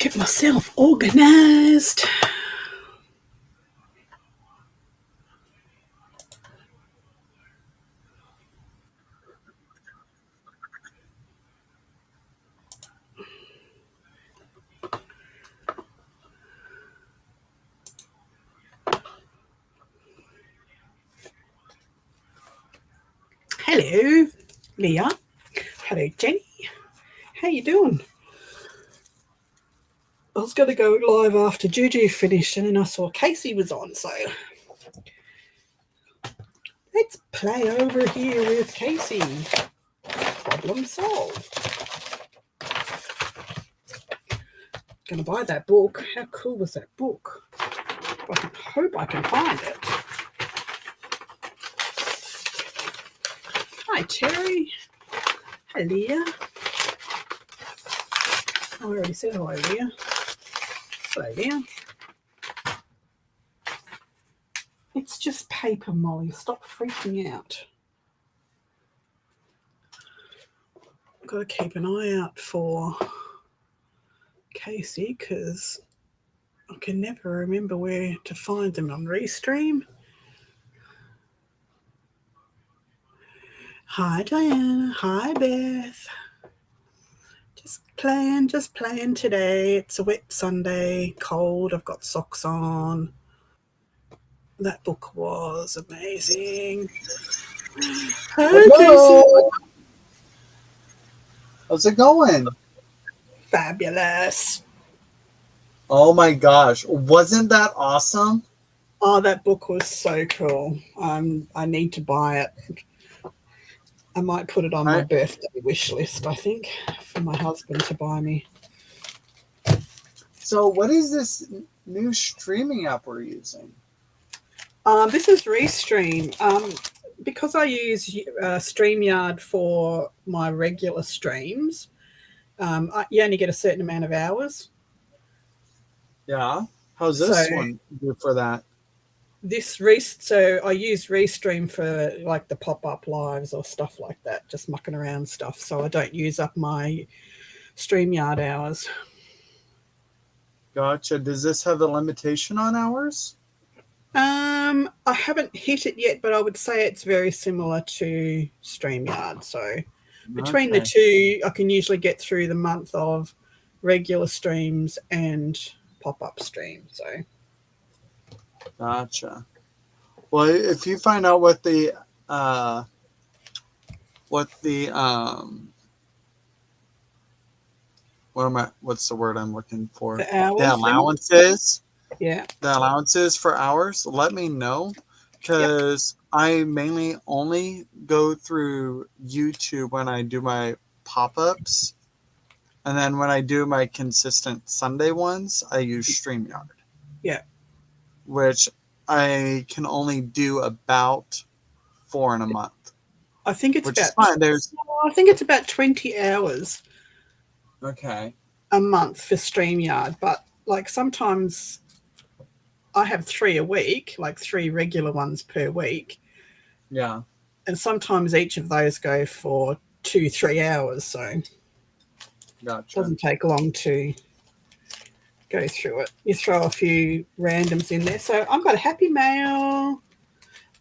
Get myself organized. Hello, Leah. Hello, Jenny. How you doing? I was going to go live after Juju finished, and then I saw Casey was on, so let's play over here with Casey. Problem solved. Gonna buy that book. How cool was that book? I hope I can find it. Hi, Terry. Hi, Leah. I already said hello, Leah. Hello, Leah. It's just paper, Molly. Stop freaking out. I've got to keep an eye out for Casey because I can never remember where to find them on Restream. Hi, Diana. Hi, Beth. Just playing today. It's a wet Sunday, cold. I've got socks on. That book was amazing. Hi, Casey. How's it going? Fabulous. Oh my gosh. Wasn't that awesome? Oh, that book was so cool. I need to buy it. I might put it on my birthday wish list, I think, for my husband to buy me. So what is this new streaming app we're using? This is Restream. Because I use StreamYard for my regular streams, you only get a certain amount of hours. Yeah. How's this one do for that? So I use Restream for like the pop-up lives or stuff like that, just mucking around stuff. So I don't use up my StreamYard hours. Gotcha. Does this have a limitation on hours? I haven't hit it yet, but I would say it's very similar to StreamYard. So between the two, I can usually get through the month of regular streams and pop-up streams. So gotcha. Well, if you find out what's the word I'm looking for? The allowances. Yeah. The allowances for hours, let me know, because I mainly only go through YouTube when I do my pop-ups, and then when I do my consistent Sunday ones, I use StreamYard. Yeah. Which I can only do about 4 in a month. I think it's I think it's about 20 hours. Okay. A month for StreamYard, but like sometimes I have 3 a week, like 3 regular ones per week. Yeah. And sometimes each of those go for 2-3 hours, so gotcha. It doesn't take long to go through it. You throw a few randoms in there. So I've got a happy mail.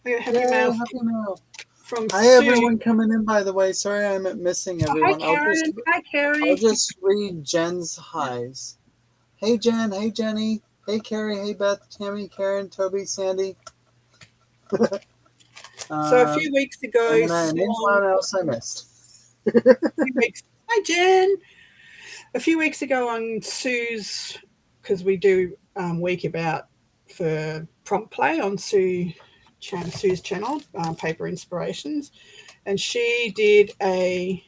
I got a happy mail from Hi, Sue. everyone coming in, by the way. Sorry I'm missing everyone. Hi, Karen. Hi, Carrie. I'll just read Jen's highs. Hey, Jen. Hey, Jenny. Hey, Carrie. Hey, Beth, Tammy, Karen, Toby, Sandy. So a few weeks ago... And anyone else I missed. Hi, Jen. A few weeks ago on Sue's, because we do Week About for Prompt Play on Sue's channel, Paper Inspirations, and she did a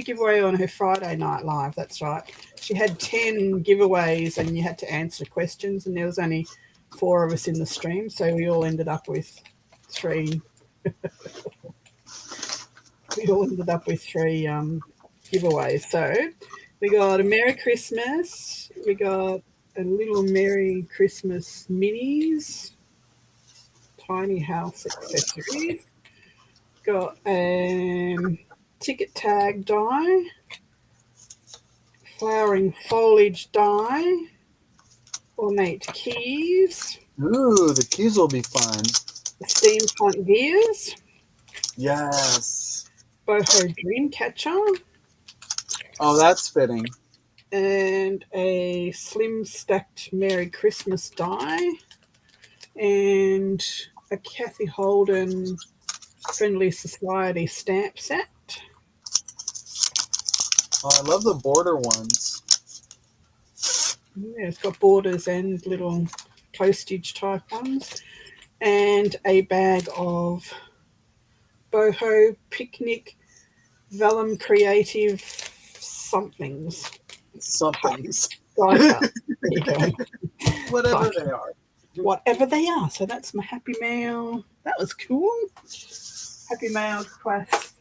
giveaway on her Friday Night Live. That's right. She had 10 giveaways, and you had to answer questions, and there was only 4 of us in the stream, so we all ended up with 3. We all ended up with 3 giveaways. So we got a Merry Christmas. We got a little Merry Christmas minis, tiny house accessories. Got a ticket tag die flowering foliage die, ornate keys, Ooh, the keys will be fun. steampunk gears, Yes. boho dream catcher, Oh, that's fitting. and a slim stacked Merry Christmas die, and a Kathy Holden Friendly Society stamp set. Oh, I love the border ones. Yeah, it's got borders and little postage type ones, and a bag of boho picnic vellum creative somethings. Somethings. There you go. Whatever they are. Whatever they are. So that's my Happy Mail. That was cool. Happy Mail class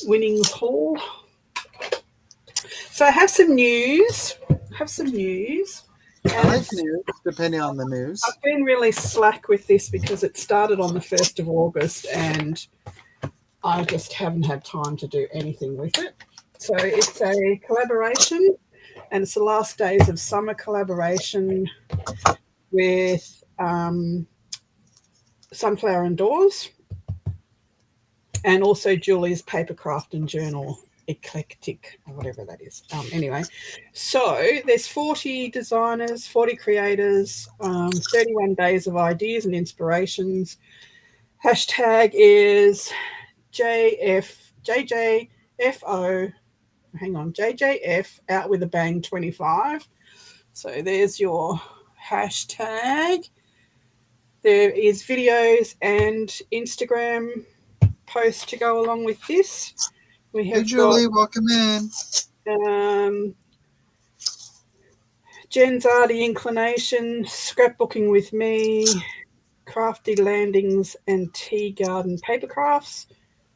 winnings haul. So I have some news. I like news, depending on the news. I've been really slack with this because it started on the 1st of August and I just haven't had time to do anything with it. So it's a collaboration, and it's the last days of summer collaboration with Sunflower Indoors and also Julie's Papercraft and Journal Eclectic, or whatever that is. Anyway, so there's 40 designers, 40 creators, 31 days of ideas and inspirations. Hashtag is JJFO. Hang on, JJF out with a bang 25. So there's your hashtag. There is videos and Instagram posts to go along with this. We have Hey, Julie, welcome in. Jen's Arty Inclination, Scrapbooking with Me, Crafty Landings and Tea Garden Paper Crafts,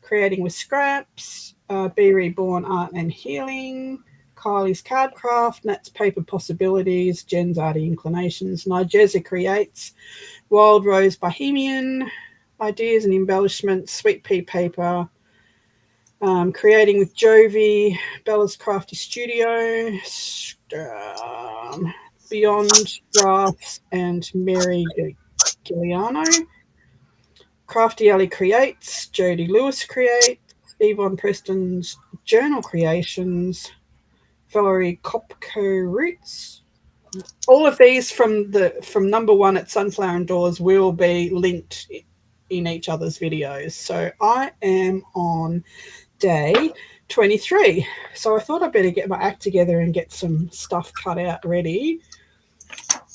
Creating with Scraps, Be Reborn Art and Healing, Kylie's Card Craft, Nat's Paper Possibilities, Jen's Arty Inclinations, Nigeza Creates, Wild Rose Bohemian, Ideas and Embellishments, Sweet Pea Paper, Creating with Jovi, Bella's Crafty Studio, Beyond Drafts and Mary Giuliano, Crafty Alley Creates, Jodie Lewis Creates, Yvonne Preston's Journal Creations, Valerie Kopko Roots. All of these from number one at Sunflower Indoors will be linked in each other's videos. So I am on day 23. So I thought I'd better get my act together and get some stuff cut out ready.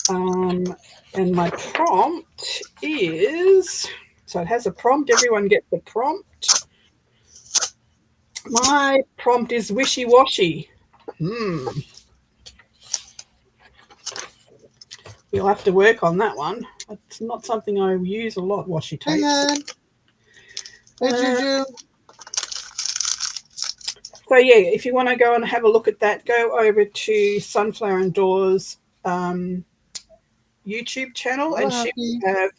And my prompt is, so it has a prompt. Everyone gets the prompt. My prompt is wishy-washy. You'll have to work on that one. It's not something I use a lot, washi tape. Hey, Juju. So, yeah, if you want to go and have a look at that, go over to Sunflower Indoors YouTube channel, and she will have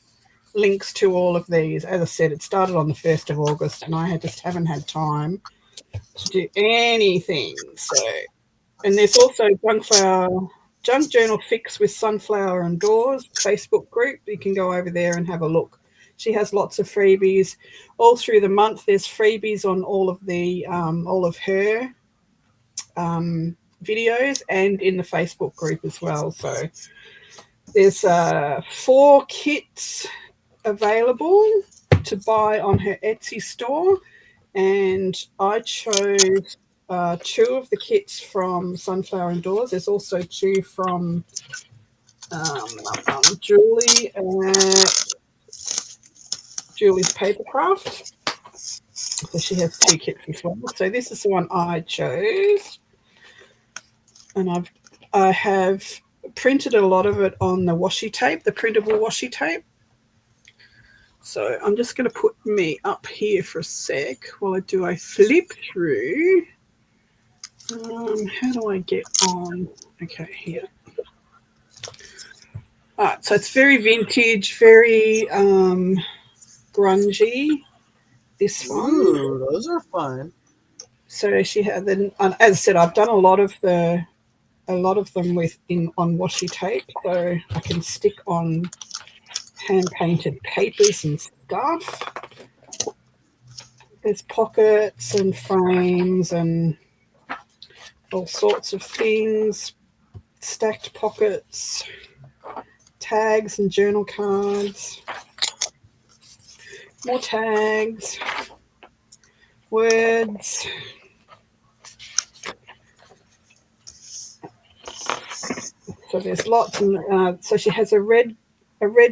links to all of these. As I said, it started on the 1st of August, and I just haven't had time to do anything. So, and there's also Junk Journal Fix with Sunflower Indoors Facebook group. You can go over there and have a look. She has lots of freebies all through the month. There's freebies on all of her videos and in the Facebook group as well. So there's 4 kits available to buy on her Etsy store, and I chose 2 of the kits from Sunflower Indoors. There's also 2 from Julie at Julie's Papercraft. So she has 2 kits as well. So this is the one I chose, and I have printed a lot of it on the washi tape, the printable washi tape. So I'm just going to put me up here for a sec while I do a flip through. How do I get on? Okay, here. All right, so it's very vintage, very grungy. This one. Ooh, those are fun. So she had then, as I said, I've done a lot of them on washi tape, so I can stick on hand painted papers and stuff. There's pockets and frames and all sorts of things, stacked pockets, tags and journal cards, more tags, words. So there's lots, and so she has a red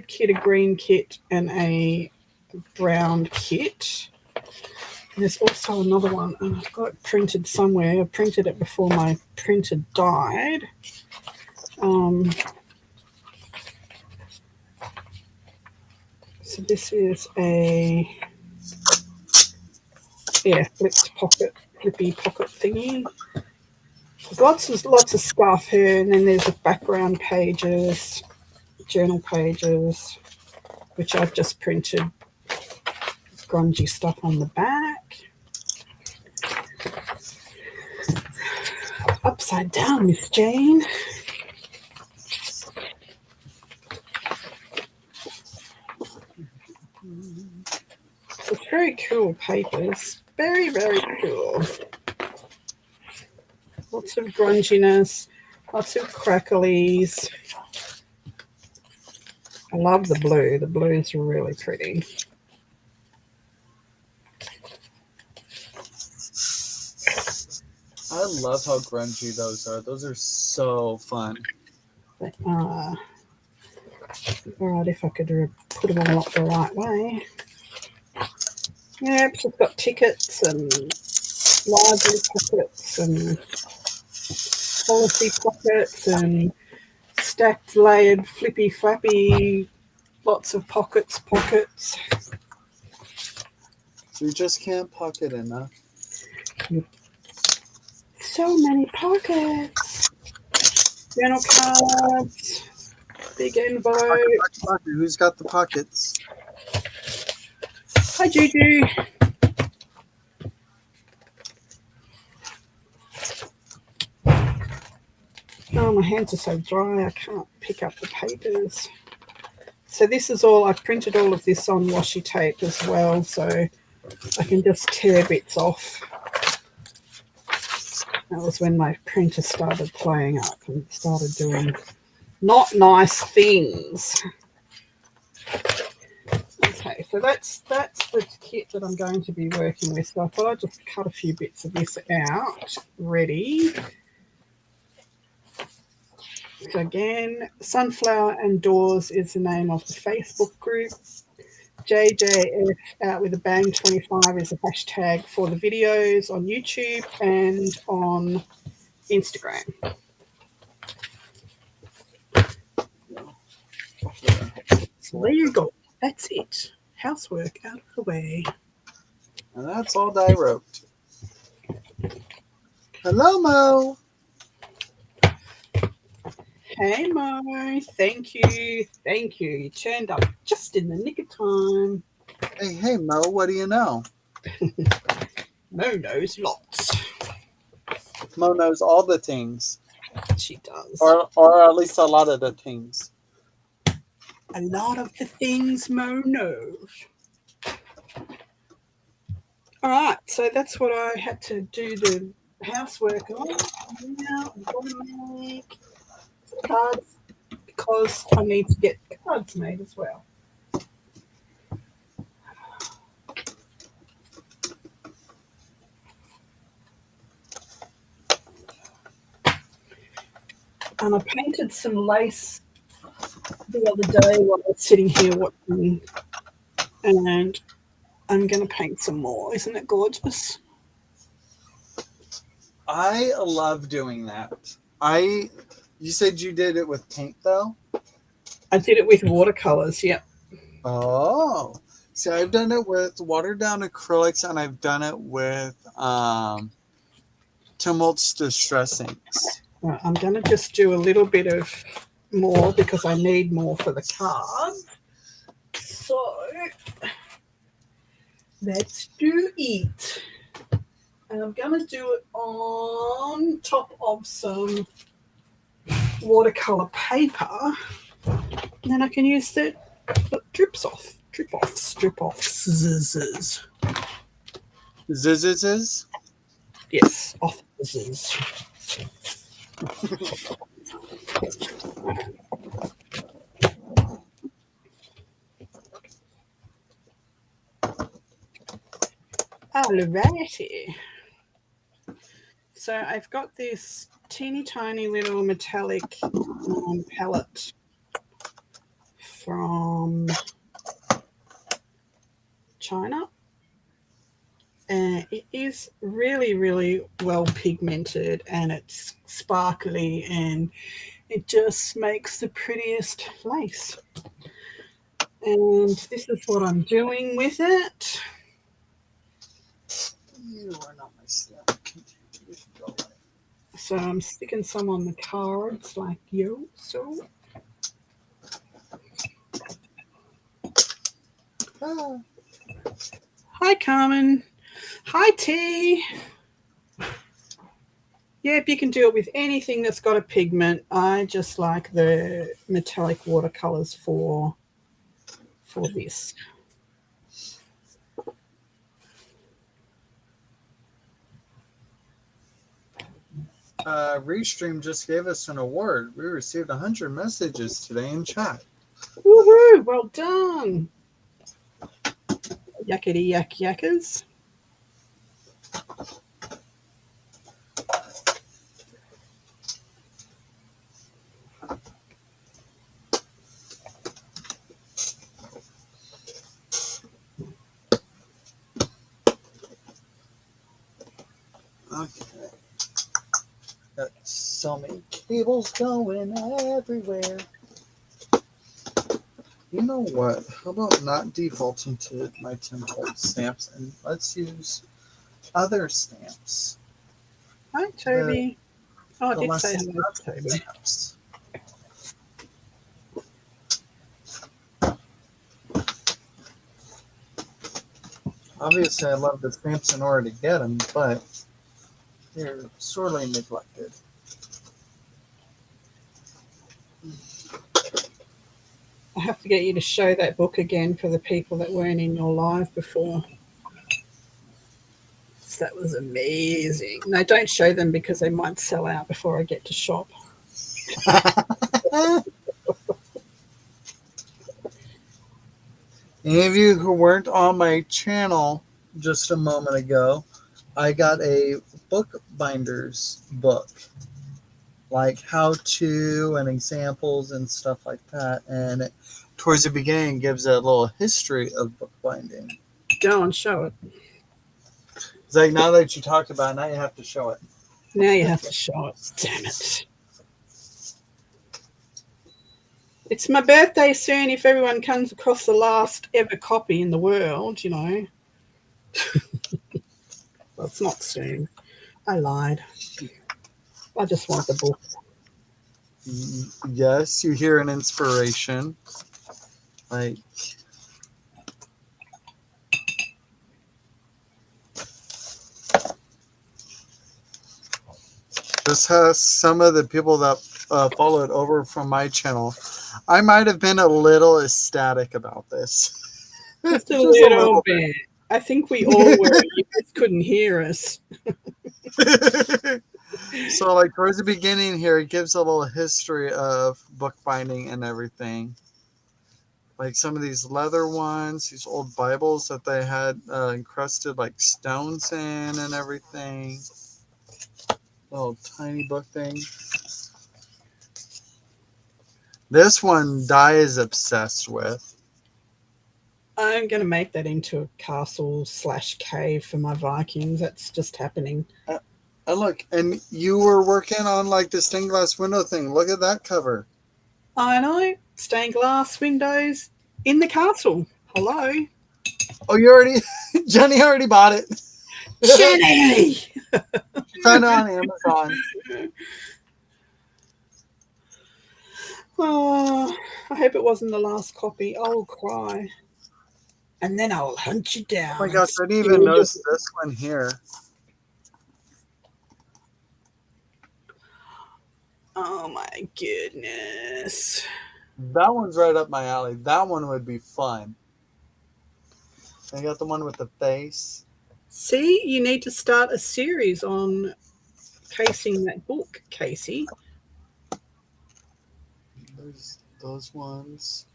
kit, a green kit, and a brown kit. And there's also another one, and I've got it printed somewhere. I printed it before my printer died. So this is a flippy pocket thingy. There's lots of stuff here, and then there's the background pages, journal pages, which I've just printed grungy stuff on the back. Upside down, Miss Jane. It's very cool papers. Very, very cool. Lots of grunginess, lots of cracklies. I love the blue. The blue is really pretty. I love how grungy those are. Those are so fun. All right, if I could put them all up the right way. Yep, she's got tickets and library pockets and policy pockets and stacked, layered, flippy, flappy, lots of pockets. You just can't pocket enough. So many pockets. Journal cards, big envelope. Who's got the pockets? Hi, Juju. Oh, my hands are so dry, I can't pick up the papers. So this is all, I've printed all of this on washi tape as well, so I can just tear bits off. That was when my printer started playing up and started doing not nice things. Okay, so that's the kit that I'm going to be working with. So I thought I'd just cut a few bits of this out. Ready. So again, Sunflower and Doors is the name of the Facebook group. JJF Out With A Bang 25 is the hashtag for the videos on YouTube and on Instagram. So there you go. That's it. Housework out of the way. And that's all I wrote. Hello, Mo. Hey, Mo. Thank you. You turned up just in the nick of time. Hey, Mo, what do you know? Mo knows lots. Mo knows all the things. She does. Or at least a lot of the things. A lot of the things Mo knows. All right, so that's what I had to do the housework on. Now I'm going to make cards because I need to get cards made as well. And I painted some lace the other day while I was sitting here watching, and I'm going to paint some more. Isn't it gorgeous? I love doing that. You said you did it with paint, though? I did it with watercolors, yep. Oh. See, I've done it with watered-down acrylics, and I've done it with Tumult's Distress Inks. Right, I'm going to just do a little bit of more because I need more for the cards. So let's do it. And I'm going to do it on top of some watercolor paper. And then I can use the drip offs. Zizzes. Yes, offices. Alrighty. So I've got this teeny tiny little metallic palette from China. And it is really, really well pigmented, and it's sparkly, and it just makes the prettiest lace. And this is what I'm doing with it. You are not my slave. So I'm sticking some on the cards like you. So hi, Carmen. Hi, T. Yep, you can do it with anything that's got a pigment. I just like the metallic watercolors for this. Restream just gave us an award. We received 100 messages today in chat. Woohoo! Well done. Yakety yak yackers. Okay. Got so many cables going everywhere. You know what? How about not defaulting to my template stamps and let's use other stamps. Hi, Toby. I did less say hello to Toby. stamps. Obviously, I love the stamps in order to get them, but they're sorely neglected. I have to get you to show that book again for the people that weren't in your live before. That was amazing. No, don't show them because they might sell out before I get to shop. Any of you who weren't on my channel just a moment ago, I got a bookbinders book, like how to and examples and stuff like that. And it, towards the beginning, gives a little history of bookbinding. Go and show it. It's like now that you talked about it, now you have to show it. Now you have to show it. Damn it. It's my birthday soon if everyone comes across the last ever copy in the world, you know. Well, it's not soon. I lied. I just want the book. Yes, you hear an inspiration. Like, this has some of the people that followed over from my channel. I might have been a little ecstatic about this. Just a little bit. I think we all were. You just couldn't hear us. So, like, towards the beginning here, it gives a little history of bookbinding and everything. Like some of these leather ones, these old Bibles that they had encrusted like stones in and everything. Little tiny book thing. This one Di is obsessed with. I'm going to make that into a castle/cave for my Vikings. That's just happening. Look, and you were working on like the stained glass window thing. Look at that cover. I know. Stained glass windows in the castle. Hello. Oh, you already, Jenny already bought it. Jenny! She found it on Amazon. Oh, I hope it wasn't the last copy. I'll cry. And then I'll hunt you down. Oh my gosh, I didn't even notice this one here. Oh my goodness. That one's right up my alley. That one would be fun. I got the one with the face. See, you need to start a series on casing that book, Casey. There's those ones.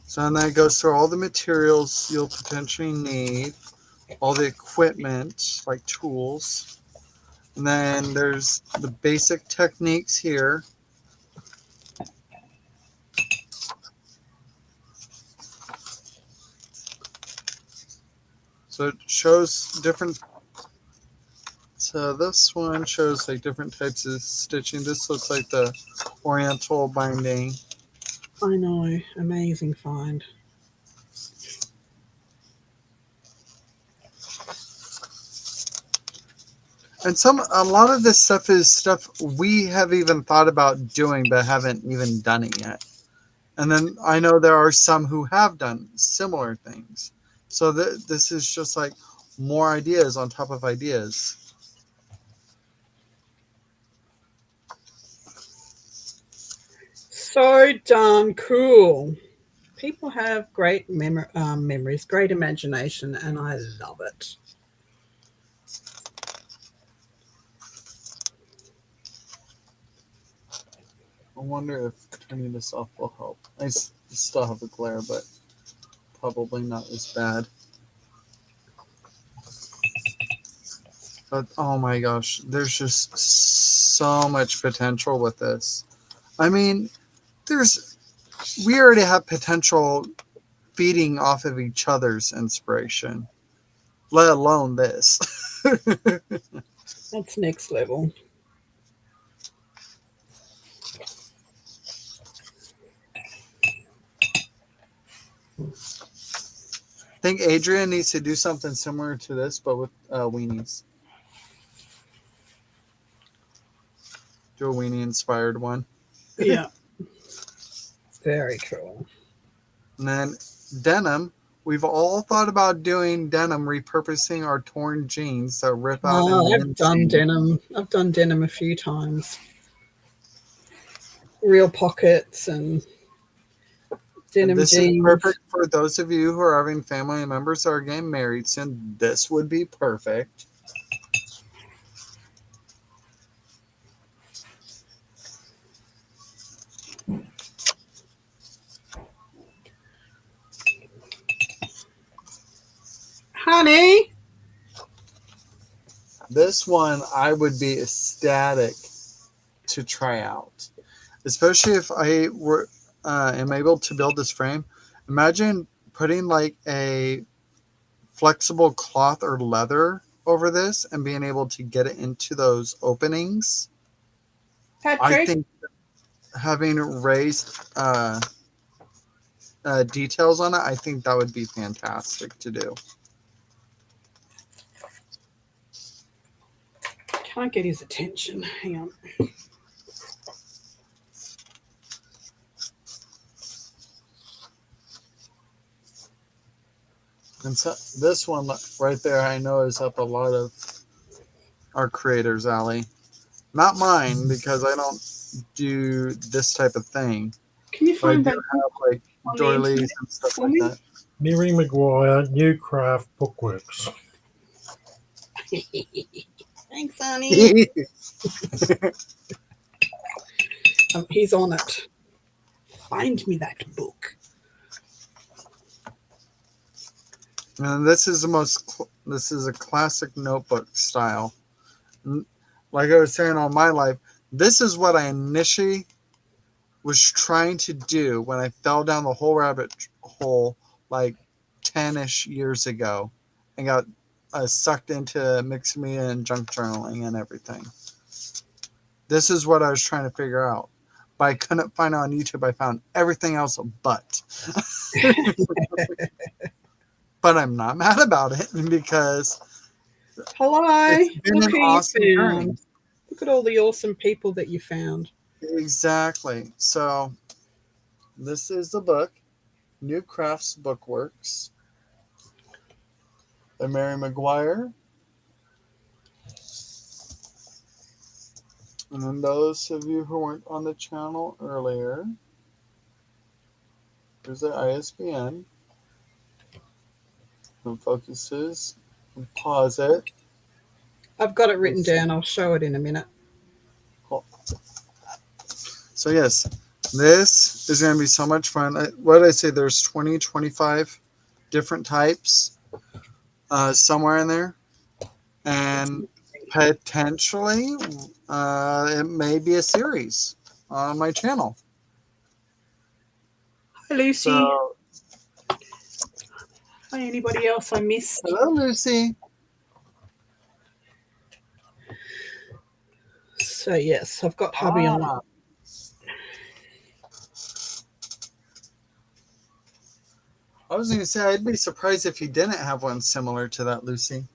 So then that goes through all the materials you'll potentially need, all the equipment, like tools. And then there's the basic techniques here. So it shows different. So this one shows like different types of stitching. This looks like the Oriental binding. I know, amazing find. And a lot of this stuff is stuff we have even thought about doing but haven't even done it yet. And then I know there are some who have done similar things. So this is just like more ideas on top of ideas. So darn cool. People have great memories, great imagination, and I love it. I wonder if turning this off will help. I still have a glare, but probably not as bad. But oh my gosh, there's just so much potential with this. I mean, we already have potential feeding off of each other's inspiration, let alone this. That's next level. I think Adrian needs to do something similar to this, but with weenies. Do a weenie inspired one. Yeah. Very cool. And then denim. We've all thought about doing denim, repurposing our torn jeans that rip out. I've done denim. I've done denim a few times. Real pockets and denim This jeans. is perfect for those of you who are having family members that are getting married soon. This would be perfect. Honey. This one I would be ecstatic to try out, especially if I am able to build this frame. Imagine putting like a flexible cloth or leather over this and being able to get it into those openings. Patrick. I think having raised details on it, I think that would be fantastic to do. Can't get his attention. Hang on. And so this one right there, I know is up a lot of our creators' alley. Not mine, because I don't do this type of thing. Can you find that? Have like doilies and stuff like that. Mary Maguire, New Craft Bookworks. Thanks, honey. He's on it. Find me that book. And this is this is a classic notebook style. Like I was saying all my life, this is what I initially was trying to do when I fell down the whole rabbit hole like 10-ish years ago and got sucked into mixed media and junk journaling and everything. This is what I was trying to figure out. But I couldn't find it on YouTube. I found everything else but. But I'm not mad about it because hello. It's been Look an who awesome you journey. found. Look at all the awesome people that you found. Exactly. So this is the book, New Crafts Bookworks by Mary Maguire. And then those of you who weren't on the channel earlier, here's the ISBN. And focuses. And pause it. I've got it written down. I'll show it in a minute. Cool. So yes, this is going to be so much fun. What did I say? There's 20, 25 different types somewhere in there. And potentially it may be a series on my channel. Hi, Lucy. So, Hi, anybody else I missed? hello, Lucy. So yes, I've got hubby on. I was going to say, I'd be surprised if you didn't have one similar to that, Lucy.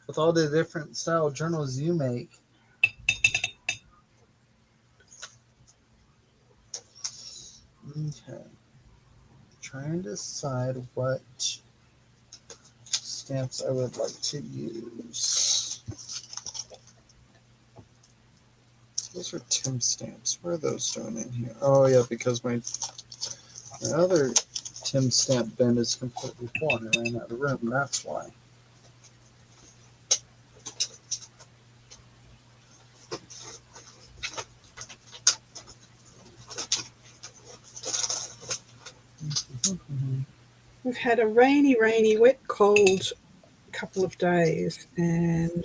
With all the different style journals you make. Okay. Trying to decide what stamps I would like to use. Those are Tim stamps. Where are those doing in here? Oh yeah, because my other Tim stamp bin is completely full and I ran out of room. That's why. We've had a rainy, wet, cold couple of days, and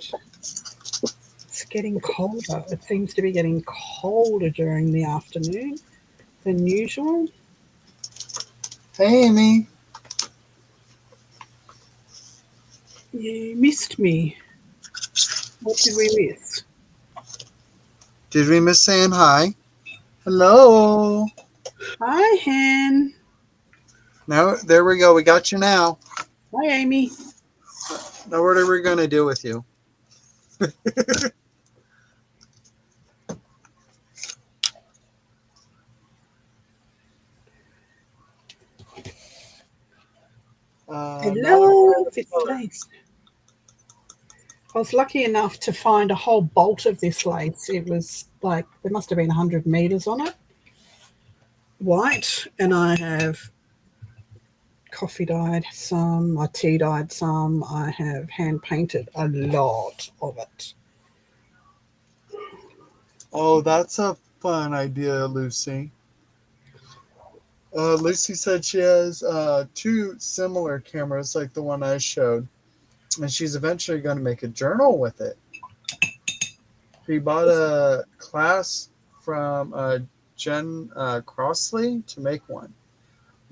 it's getting colder. It seems to be getting colder during the afternoon than usual. Hey, Amy. You missed me. What did we miss? Did we miss saying hi? Hello. Hi, Han. Now, there we go. We got you now. Hi, Amy. Now, what are we going to do with you? Hello. It's lace. I was lucky enough to find a whole bolt of this lace. It was like, there must have been 100 meters on it. White. And I have coffee dyed some, I tea dyed some, I have hand painted a lot of it. Oh, that's a fun idea, Lucy. Lucy said she has 2 similar cameras like the one I showed, and she's eventually going to make a journal with it. She bought a class from Jen Crossley to make one.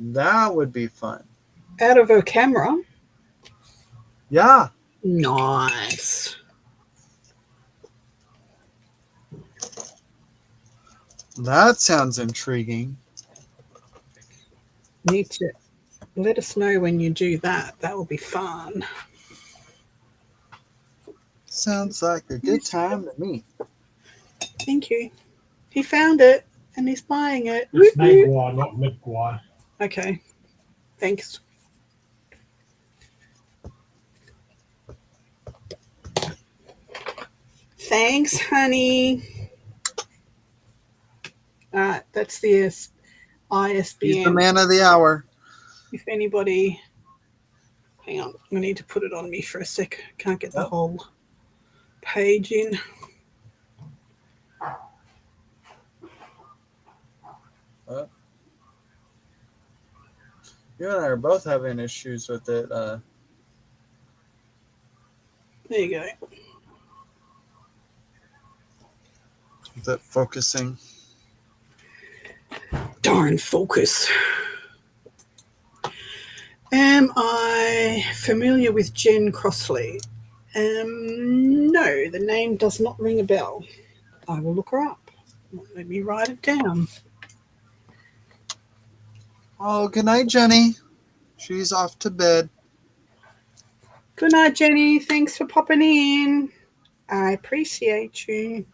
That would be fun. Out of her camera. Yeah. Nice. That sounds intriguing. Need to let us know when you do that. That will be fun. Sounds like a good time to me. Thank you. He found it and he's buying it. It's Megwai, not Midwai. Okay. Thanks. Thanks, honey. That's the ISBN. He's the man of the hour. If anybody, hang on, I need to put it on me for a sec. Can't get the whole page in. You and I are both having issues with it. There you go. With it focusing. Darn focus. Am I familiar with Jen Crossley? No, the name does not ring a bell. I will look her up. Let me write it down. Oh, good night, Jenny. She's off to bed. Good night, Jenny. Thanks for popping in. I appreciate you.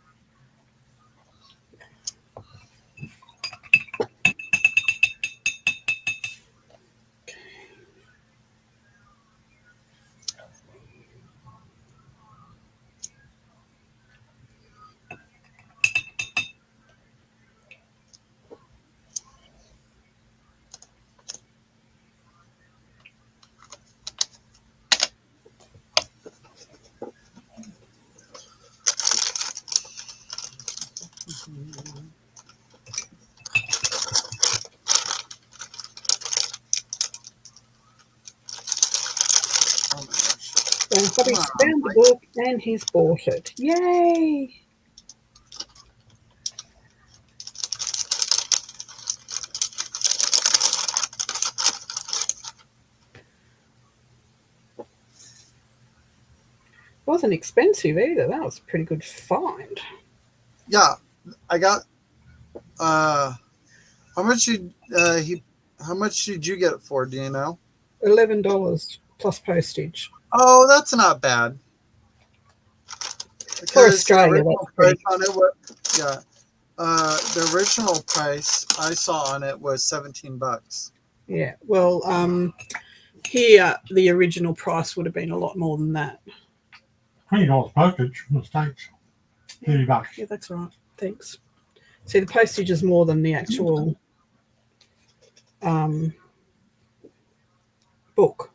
Oh my gosh. So Hobby's found the book and he's bought it. Yay! Wasn't expensive either. That was a pretty good find. Yeah, I got. How much did How much did you get it for? Do you know? $11 plus postage. Oh, that's not bad. For Because Australia, the that's pretty. price on it was, yeah. The original price I saw on it was $17. Yeah. Well, here the original price would have been a lot more than that. $20 postage from the States. $30. Yeah, that's right. Thanks. See, the postage is more than the actual book.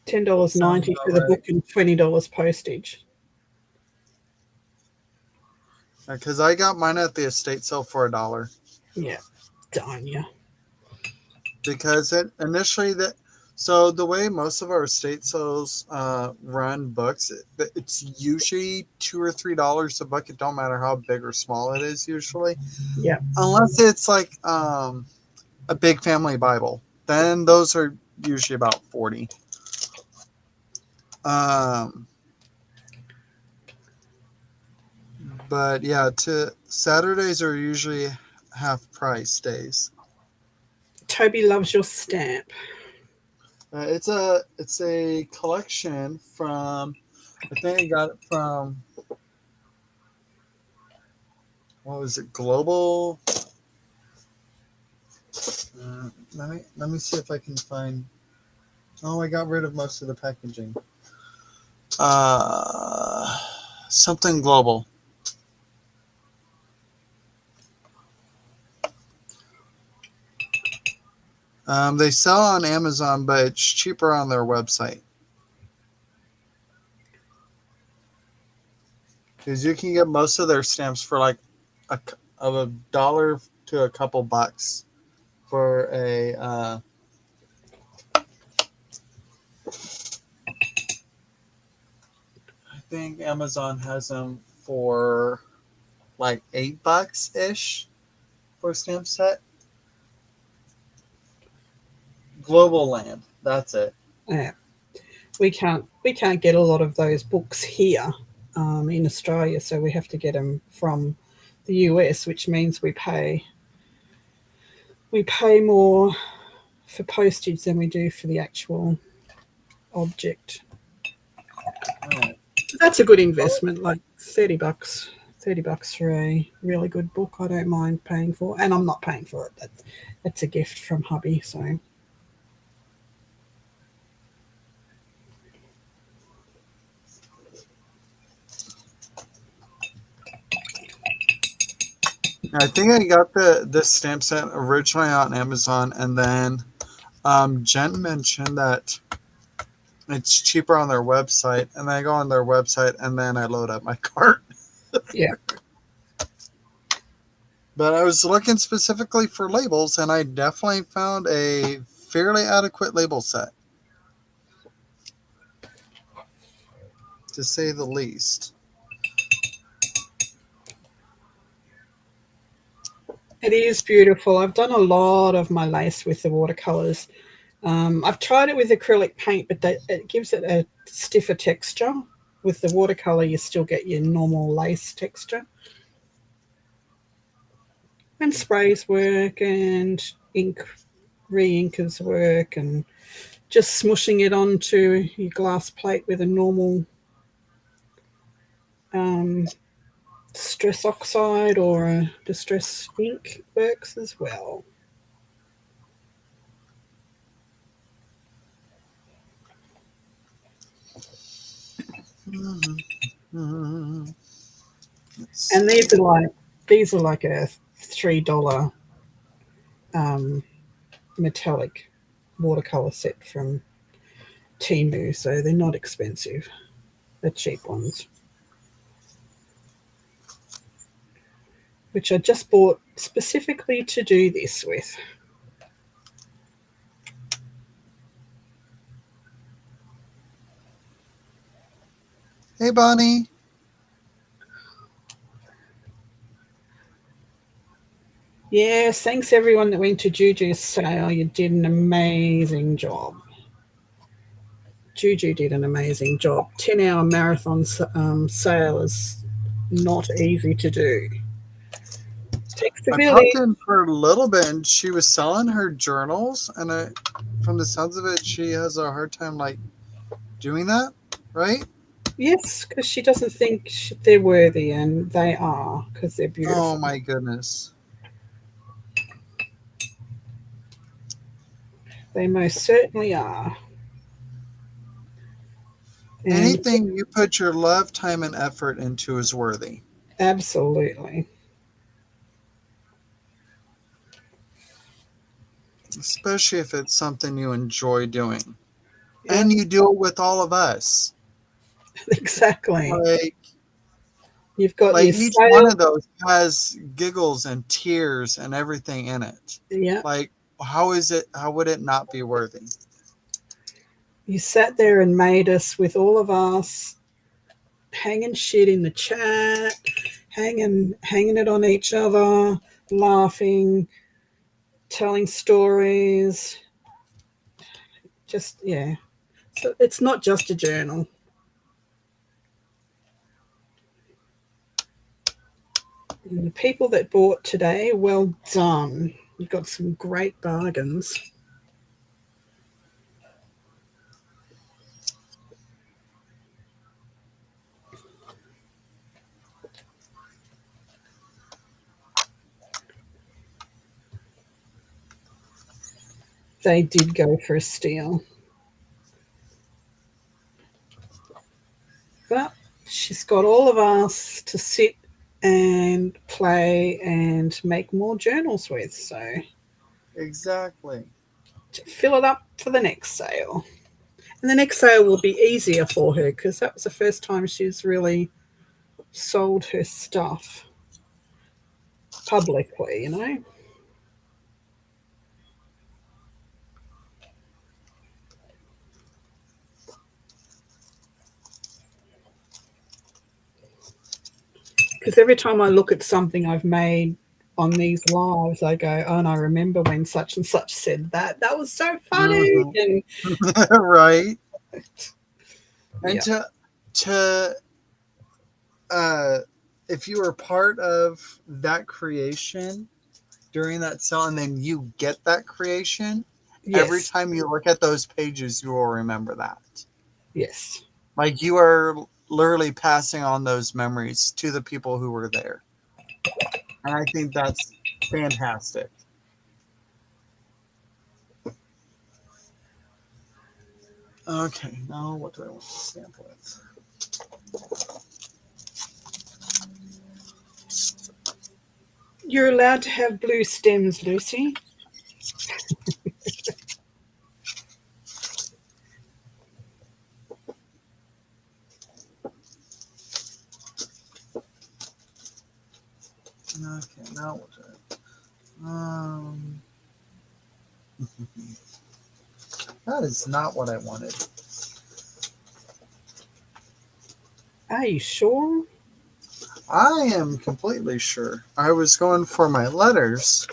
$10.90 for the book and $20 postage. Because I got mine at the estate sale for $1. Yeah, darn you. Because it initially so the way most of our estate sales run books, it's usually $2 or $3 a book. It don't matter how big or small it is usually. Yeah. Unless it's like a big family Bible, then those are usually about 40. But yeah, Saturdays are usually half price days. Toby loves your stamp. It's a collection from, I think I got it from, what was it, Global? Let me see if I can find. Oh, I got rid of most of the packaging. Something Global. They sell on Amazon, but it's cheaper on their website. Because you can get most of their stamps for like $1 to a couple bucks for a. I think Amazon has them for like $8 ish for a stamp set. Global Land, that's it. Yeah. We can't get a lot of those books here in Australia, so we have to get them from the US, which means we pay more for postage than we do for the actual object. Right. That's a good investment, like $30. $30 for a really good book. I don't mind paying for, and I'm not paying for it. That's a gift from hubby. So I think I got this stamp set originally on Amazon, and then Jen mentioned that it's cheaper on their website, and I go on their website and then I load up my cart. yeah, But I was looking specifically for labels, and I definitely found a fairly adequate label set, to say the least. it is beautiful. I've done a lot of my lace with the watercolors. I've tried it with acrylic paint, but it gives it a stiffer texture. With the watercolor, you still get your normal lace texture. And sprays work, and re-inkers work, and just smushing it onto your glass plate with a normal Distress Oxide or a Distress ink works as well. And these are like a $3 metallic watercolor set from Temu, so they're not expensive. They're cheap ones. which I just bought specifically to do this with. Hey, Bonnie. Yes, thanks everyone that went to Juju's sale. You did an amazing job. Juju did an amazing job. 10-hour marathon sale is not easy to do. Takes the I village. popped in for a little bit, and she was selling her journals, and from the sounds of it, she has a hard time like doing that, right? Yes, because she doesn't think they're worthy, and they are, because they're beautiful. Oh my goodness. They most certainly are. And Anything you put your love, time, and effort into is worthy. absolutely. Especially if it's something you enjoy doing. Yeah. And you do it with all of us. Exactly. Like You've got your each sale. one of those has giggles and tears and everything in it. Yeah. Like, how would it not be worthy? You sat there and made us, with all of us, hanging shit in the chat, hanging it on each other, laughing, telling stories. Just, yeah. So it's not just a journal. And the people that bought today, well done. You got some great bargains. They did go for a steal. But she's got all of us to sit and play and make more journals with. So Exactly. to fill it up for the next sale. And the next sale will be easier for her because that was the first time she's really sold her stuff publicly, you know. Because every time I look at something I've made on these lives, I go, oh, and I remember when such and such said that. That was so funny. Mm-hmm. Right. And yeah. if you were part of that creation during that sale and then you get that creation, yes. Every time you look at those pages, you will remember that. Yes. Like you are literally passing on those memories to the people who were there. And I think that's fantastic. Okay, now what do I want to stamp with? You're allowed to have blue stems, Lucy. Okay, now what do that is not what I wanted. Are you sure? I am completely sure. I was going for my letters,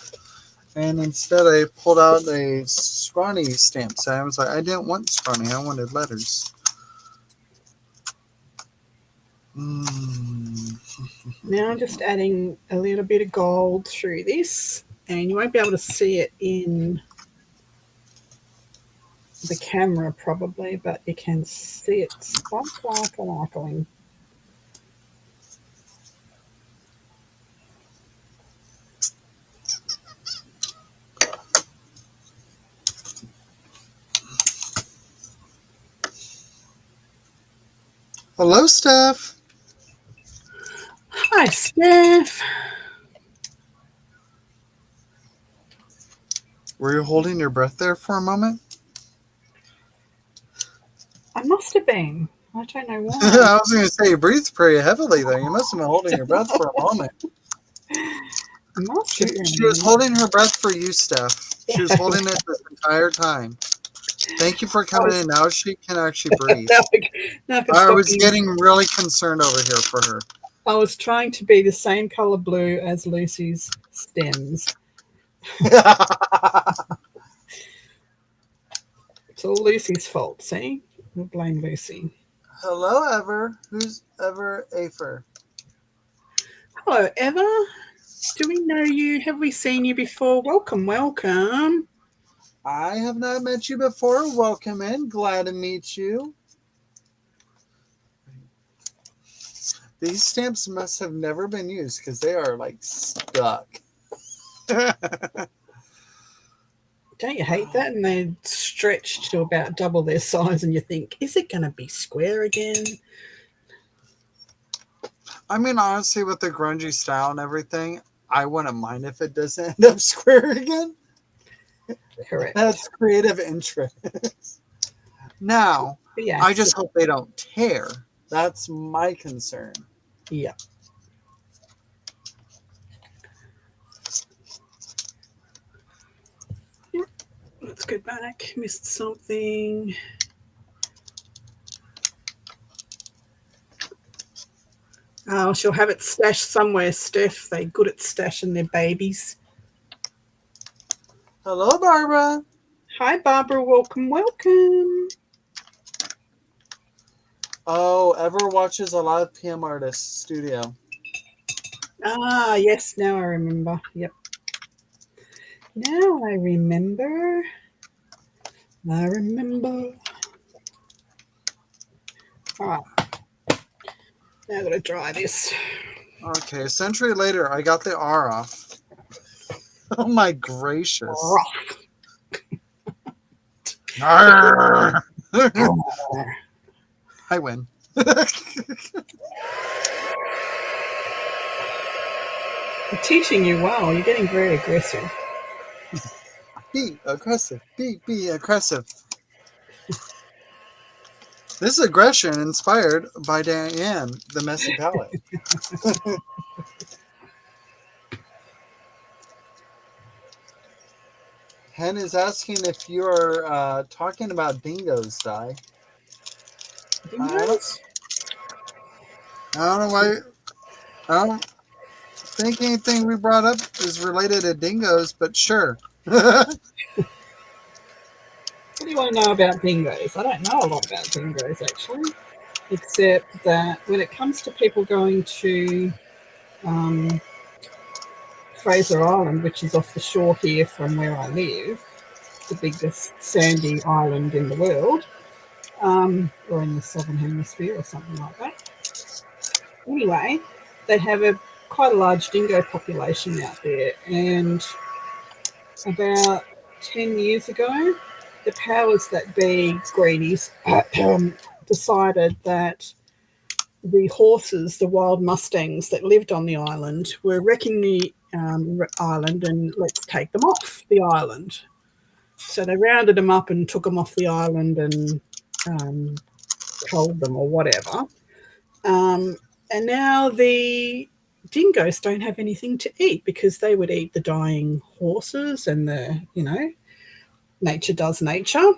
and instead I pulled out a scrawny stamp set. I was like, I didn't want scrawny. I wanted letters. Now I'm just adding a little bit of gold through this, and you won't be able to see it in the camera probably, but you can see it sparkling. Hello, Steph. Hi, Steph. Were you holding your breath there for a moment? I must have been. I don't know why. I was going to say you breathed pretty heavily there. You must have been holding your breath for a moment. She was holding her breath for you, Steph. She was holding it this entire time. Thank you for coming in. Now she can actually breathe. Now I can I stop was being- getting really concerned over here for her. I was trying to be the same color blue as Lucy's stems. It's all Lucy's fault, see? We'll blame Lucy. Hello, Ever. Who's Ever Afer? Hello, Eva. Do we know you? Have we seen you before? Welcome, welcome. I have not met you before. Welcome in. Glad to meet you. These stamps must have never been used because they are like stuck. Don't you hate that? And they stretch to about double their size, and you think, is it going to be square again? I mean, honestly, with the grungy style and everything, I wouldn't mind if it doesn't end up square again. Correct. That's creative interest. Now, But yeah, I just hope they don't tear. That's my concern. yeah. Yep. Let's go back. Missed something. Oh, she'll have it stashed somewhere, Steph. They're good at stashing their babies. Hello, Barbara. Hi, Barbara. Welcome, welcome. Oh, Ever watches a lot of PM Artists Studio. Ah, yes. Now I remember. Yep. Now I remember. I remember. All right. Now I've got to dry this. Okay, a century later, I got the R off. Oh my gracious. I win. I'm teaching you well. You're getting very aggressive. Be aggressive. Be aggressive. This is aggression inspired by Diane, the Messy Palette. Hen is asking if you are talking about dingoes, Di. Dingoes? I don't know why. I don't think anything we brought up is related to dingoes, but sure. What do you want to know about dingoes? I don't know a lot about dingoes, actually, except that when it comes to people going to Fraser Island, which is off the shore here from where I live, the biggest sandy island in the world, or in the southern hemisphere or something like that. Anyway, they have quite a large dingo population out there, and about 10 years ago, the powers that be, greenies, decided that the horses, the wild mustangs that lived on the island, were wrecking the island, and let's take them off the island. So they rounded them up and took them off the island and culled them or whatever. And now the dingoes don't have anything to eat because they would eat the dying horses and nature does nature.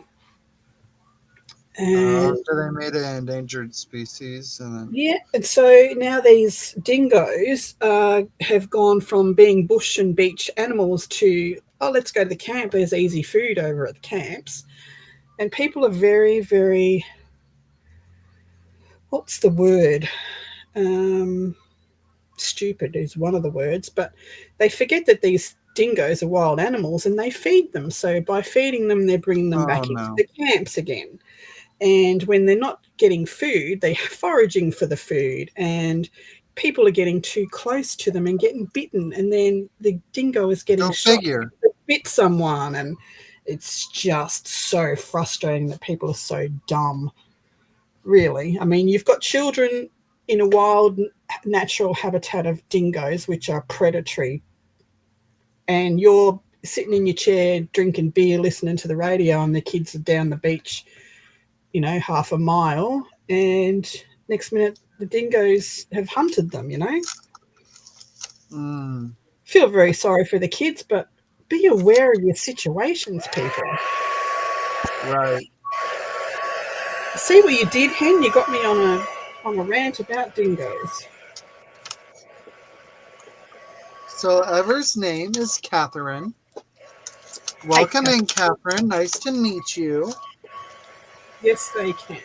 And After they made an endangered species. And then... yeah, and so now these dingoes have gone from being bush and beach animals to, let's go to the camp. There's easy food over at the camps. And people are very, very, what's the word? Stupid is one of the words, but they forget that these dingoes are wild animals and they feed them. So by feeding them, they're bringing them back into the camps again. And when they're not getting food, they're foraging for the food, and people are getting too close to them and getting bitten. And then the dingo is getting shot, bit someone. And it's just so frustrating that people are so dumb, really. I mean, you've got children in a wild, natural habitat of dingoes, which are predatory, and you're sitting in your chair drinking beer, listening to the radio, and the kids are down the beach, half a mile, and next minute the dingoes have hunted them, feel very sorry for the kids, but be aware of your situations, people. Right. See what you did, Hen? You got me on a rant about dingoes. So Ever's name is Catherine. Welcome in, Catherine. Nice to meet you. Yes, they can.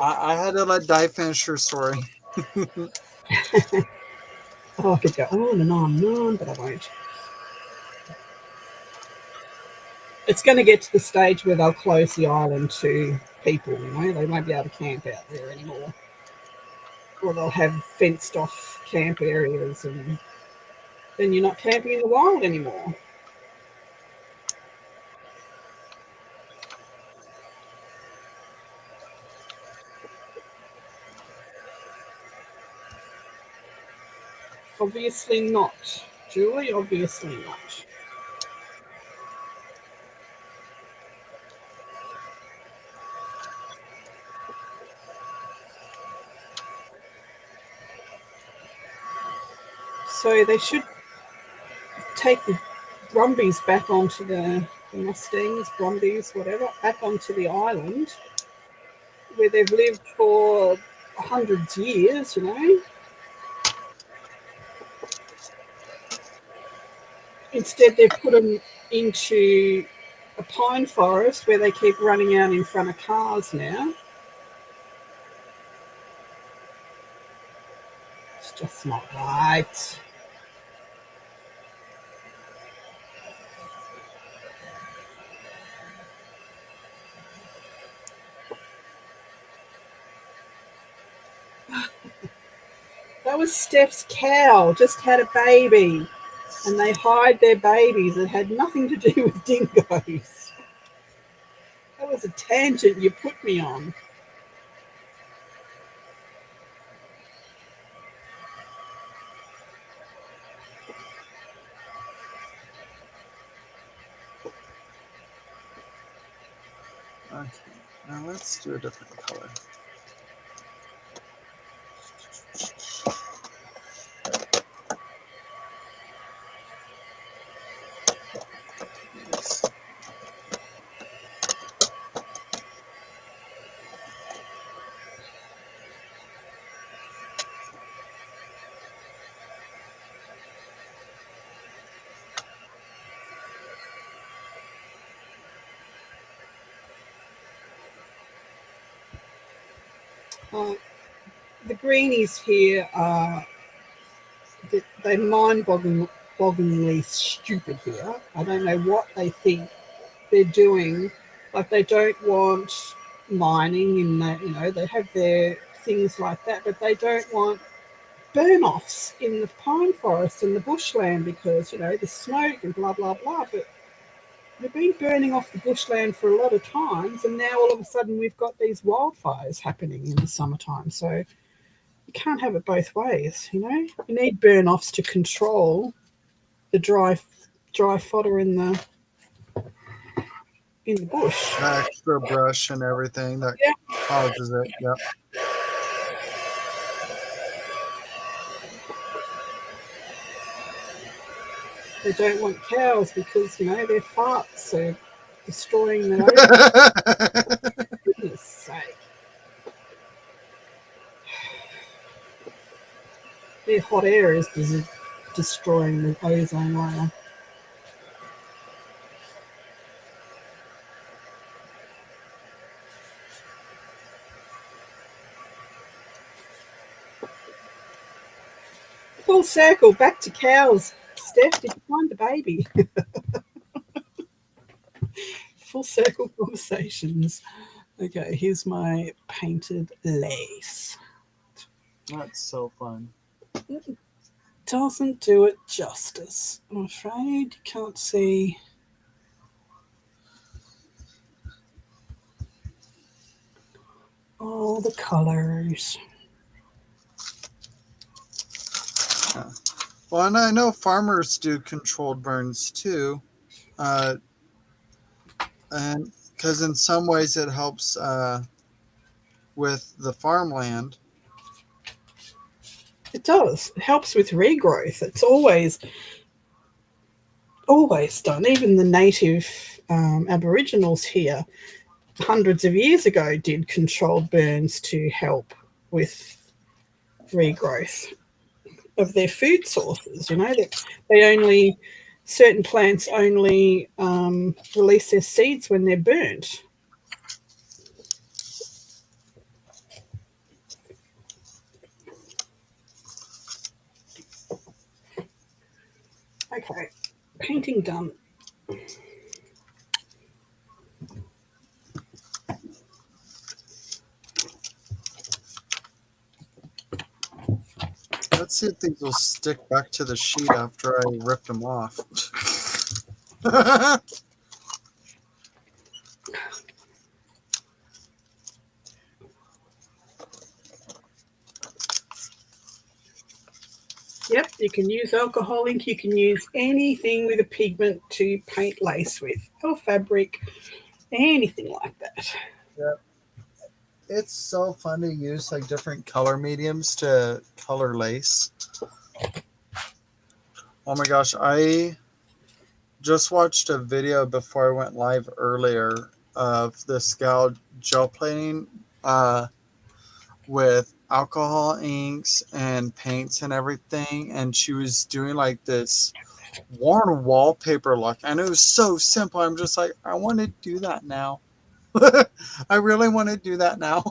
I had to let Di finish her story. Oh, I could go on and on and on, but I won't. It's going to get to the stage where they'll close the island to people, you know. They won't be able to camp out there anymore. Or they'll have fenced off camp areas, and then you're not camping in the wild anymore. Obviously not. Julie, obviously not. So they should take the Brumbies back onto the Mustangs, Brumbies, whatever, back onto the island where they've lived for hundreds of years, you know. Instead, they've put them into a pine forest where they keep running out in front of cars now. It's just not right. That was Steph's cow, just had a baby. And they hide their babies. It had nothing to do with dingoes. That was a tangent you put me on. Okay, now let's do a different color. Yes. The greenies here are they're mind-bogglingly stupid here. I don't know what they think they're doing. Like they don't want mining in that, you know, they have their things like that, but they don't want burn-offs in the pine forest and the bushland because, you know, the smoke and blah, blah, blah. But they've been burning off the bushland for a lot of times, and now all of a sudden we've got these wildfires happening in the summertime. So you can't have it both ways, you know. You need burn-offs to control the dry fodder in the bush. The extra brush and everything that causes it. Yep. They don't want cows because, you know, their farts are destroying the ozone. For goodness sake. Their hot air is destroying the ozone layer. Full circle, back to cows. Steph, did you find the baby? Full circle conversations. Okay, here's my painted lace. That's so fun. Doesn't do it justice, I'm afraid. You can't see all the colours. Well, and I know farmers do controlled burns too, and because in some ways it helps with the farmland. It does. It helps with regrowth. It's always done. Even the native Aboriginals here hundreds of years ago did controlled burns to help with regrowth of their food sources. You know, that certain plants only release their seeds when they're burnt. Okay, painting done. Let's see if these will stick back to the sheet after I ripped them off. Yep, you can use alcohol ink. You can use anything with a pigment to paint lace with, or fabric, anything like that. Yep. It's so fun to use like different color mediums to color lace. Oh my gosh, I just watched a video before I went live earlier of this gal gel plating with alcohol inks and paints and everything, and she was doing like this worn wallpaper look, and it was so simple. I'm just like, I want to do that now. I really want to do that now.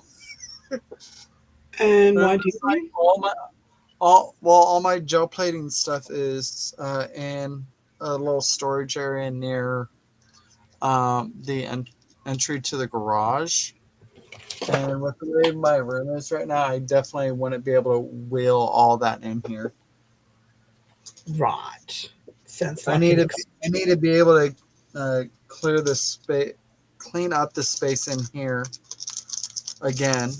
And But why it's do like you? all my gel plating stuff is in a little storage area near the entry to the garage. And with the way my room is right now, I definitely wouldn't be able to wheel all that in here. Right. Sounds I like need it. to be able to clear the space, clean up the space in here again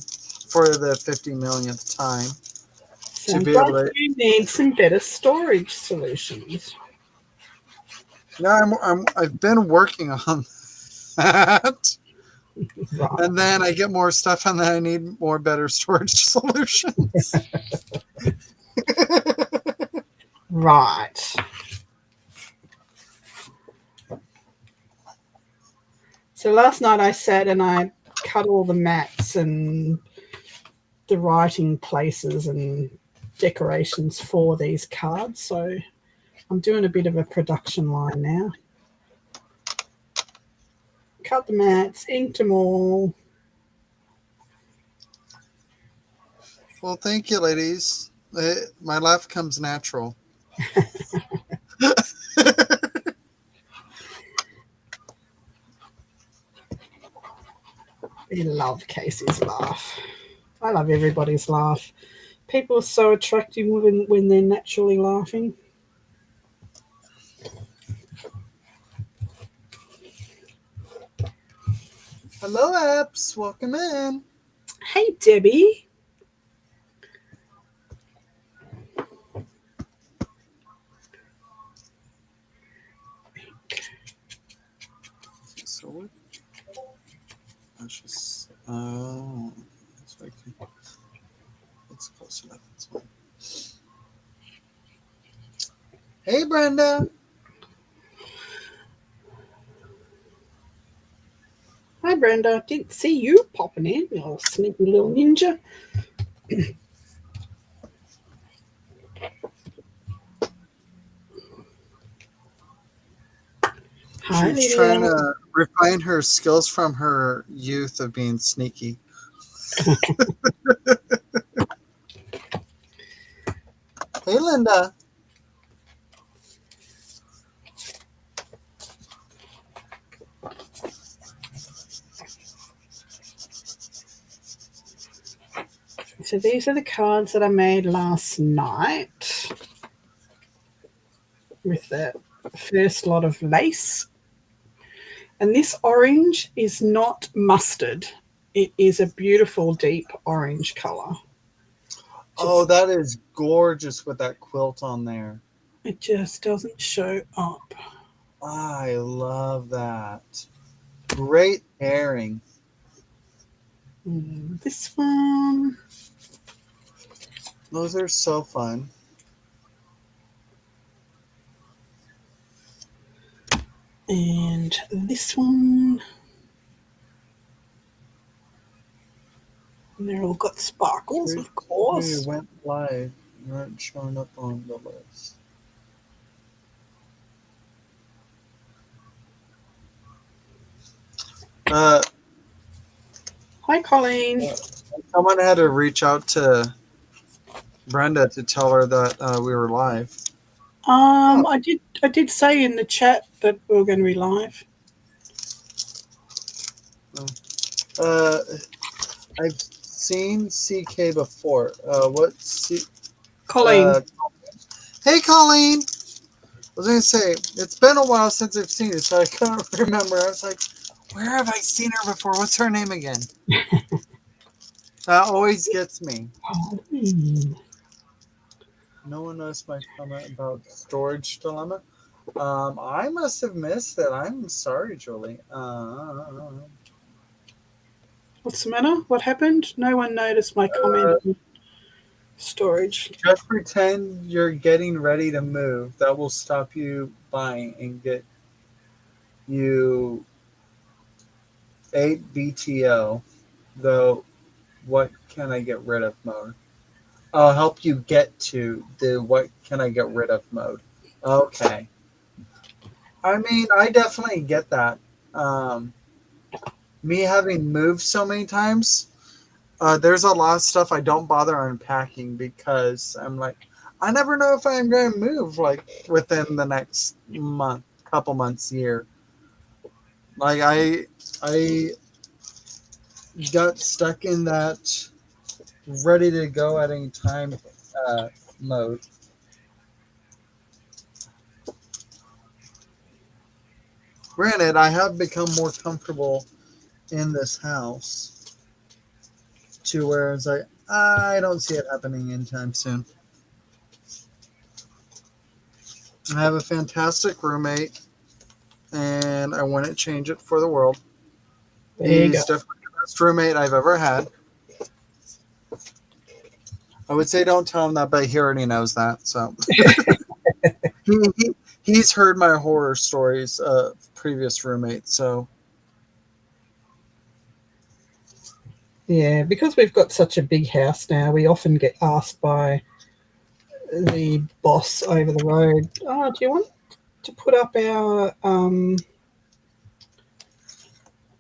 for the 50 millionth time. Sounds be like able to- you need some better storage solutions. Yeah, I've been working on that. Right. And then I get more stuff, and then I need more better storage solutions. Right. So last night I sat and I cut all the mats and the writing places and decorations for these cards. So I'm doing a bit of a production line now. Cut the mats, inked them all. Well, thank you, ladies. My laugh comes natural. I love Casey's laugh. I love everybody's laugh. People are so attractive when they're naturally laughing. Hello, apps. Welcome in. Hey, Debbie. So that's just that's right. It's close enough. It's fine. Hey, Brenda. Hi, Brenda. Didn't see you popping in, you little sneaky little ninja. Hi, She's trying to refine her skills from her youth of being sneaky. Hey, Linda. So these are the cards that I made last night with the first lot of lace. And this orange is not mustard. It is a beautiful deep orange color. Oh, that is gorgeous with that quilt on there. It just doesn't show up. I love that. Great pairing. This one. Those are so fun. And this one. And they're all got sparkles, of We course. went live. You aren't showing up on the list. Hi, Colleen. Someone had to reach out to Brenda to tell her that we were live. I did say in the chat that we were going to be live. I've seen CK before. What Colleen. Hey, Colleen. I was gonna say it's been a while since I've seen you, so I couldn't remember. I was like, where have I seen her before? What's her name again? That always gets me. Colleen. No one knows my comment about storage dilemma. I must have missed it. I'm sorry, Julie. What's the matter? What happened? No one noticed my comment on storage. Just pretend you're getting ready to move. That will stop you buying and get you 8 BTO. Though, what can I get rid of mode? I'll help you get to the what can I get rid of mode. Okay. I mean, I definitely get that. Me having moved so many times, there's a lot of stuff I don't bother unpacking because I'm like, I never know if I'm going to move like within the next month, couple months, year. Like I got stuck in that ready to go at any time mode. Granted, I have become more comfortable in this house to where it's like, I don't see it happening anytime soon. I have a fantastic roommate, and I wouldn't change it for the world. There you He's go. definitely the best roommate I've ever had. I would say don't tell him that, but he already knows that. So he's heard my horror stories of previous roommates. So Yeah, because we've got such a big house now, we often get asked by the boss over the road, "Oh, do you want to put up our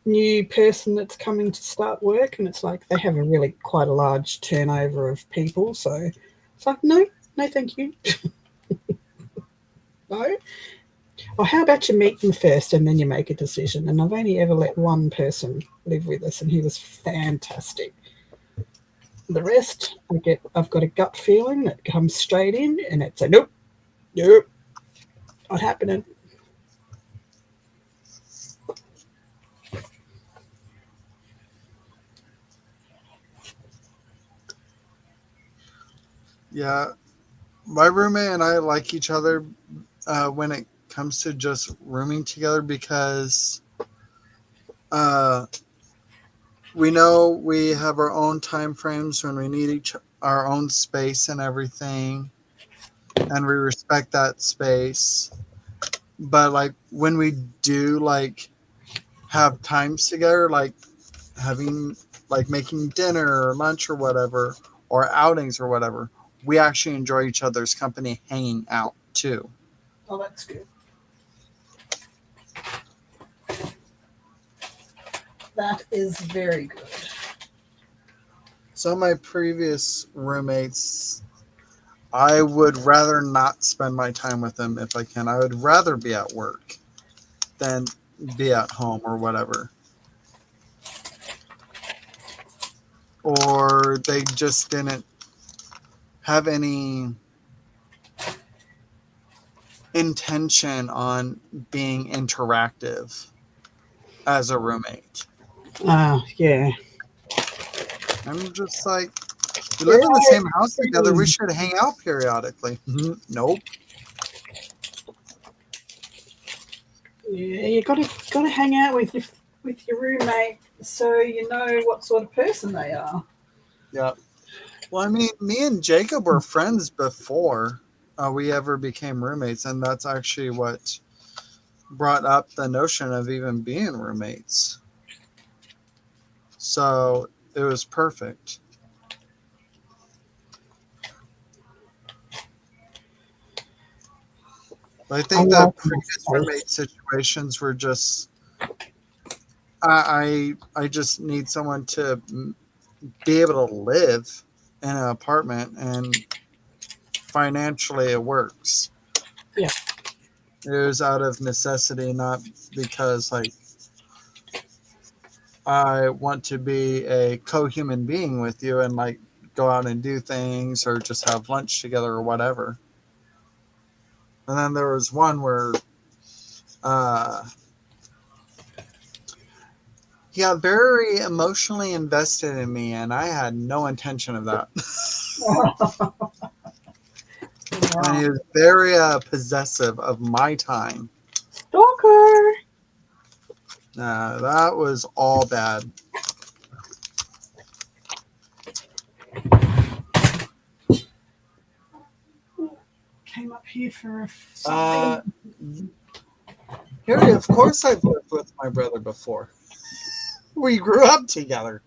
new person that's coming to start work?" And it's like they have a really quite a large turnover of people, so it's like, no, thank you. No. Or how about you meet them first and then you make a decision? And I've only ever let one person live with us, and he was fantastic. The rest, I've got a gut feeling that comes straight in, and it's a nope, not happening. yeah, my roommate and I like each other when it comes to just rooming together because we know we have our own time frames when we need our own space and everything, and we respect that space. But like when we do like have times together, like having like making dinner or lunch or whatever, or outings or whatever, we actually enjoy each other's company hanging out too. Oh, that's good. That is very good. Some of my previous roommates, I would rather not spend my time with them if I can. I would rather be at work than be at home or whatever. Or they just didn't have any intention on being interactive as a roommate. Yeah. I'm just like, we live in the same house together. We should hang out periodically. Nope. Yeah, you gotta hang out with your roommate so you know what sort of person they are. Yeah. Well, I mean, me and Jacob were friends before we ever became roommates, and that's actually what brought up the notion of even being roommates. So it was perfect. I think the like previous my roommate situations were just I just need someone to be able to live in an apartment, and financially it works. Yeah. It was out of necessity, not because like I want to be a co-human being with you and like go out and do things or just have lunch together or whatever. And then there was one where uh, he got very emotionally invested in me, and I had no intention of that. And he was very possessive of my time. Stalker. That was all bad. Came up here for a Uh, Harry, of course I've lived with my brother before. We grew up together.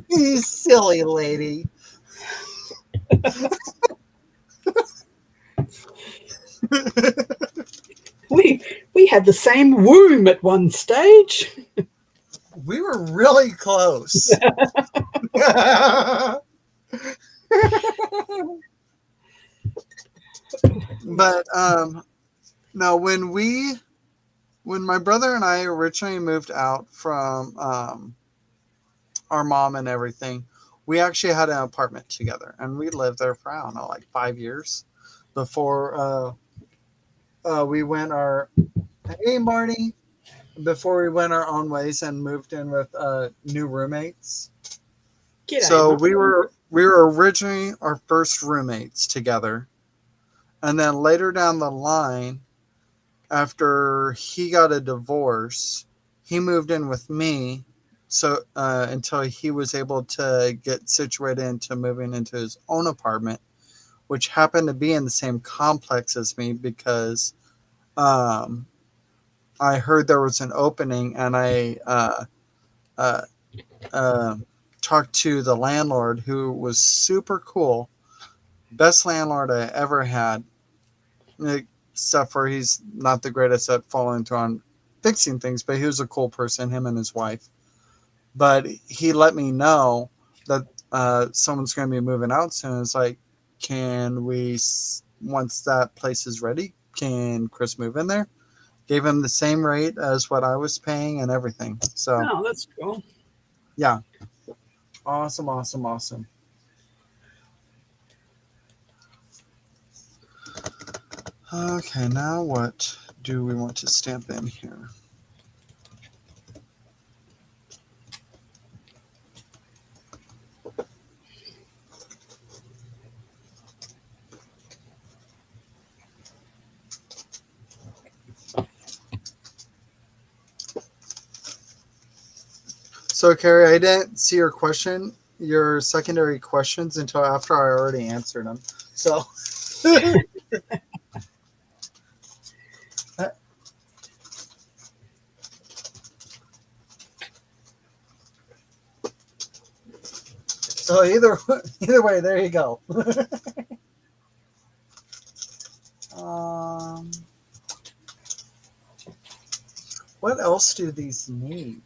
You silly lady. we had the same womb at one stage. We were really close. But no, when my brother and I originally moved out from our mom and everything, we actually had an apartment together, and we lived there for I don't know, like 5 years before we went our hey Marty before we went our own ways and moved in with new roommates. G'day, So Mum. we were originally our first roommates together, and then later down the line, after he got a divorce, he moved in with me. So until he was able to get situated into moving into his own apartment, which happened to be in the same complex as me because I heard there was an opening, and I talked to the landlord, who was super cool, best landlord I ever had, except for he's not the greatest at following through on fixing things, but he was a cool person, him and his wife. But he let me know that someone's going to be moving out soon. It's like, can we, once that place is ready, can Chris move in there? Gave him the same rate as what I was paying and everything. So Oh, that's cool. yeah, awesome, awesome, awesome. Okay, now what do we want to stamp in here? So, Carrie, I didn't see your secondary questions until after I already answered them. So, so either way, there you go. What else do these need?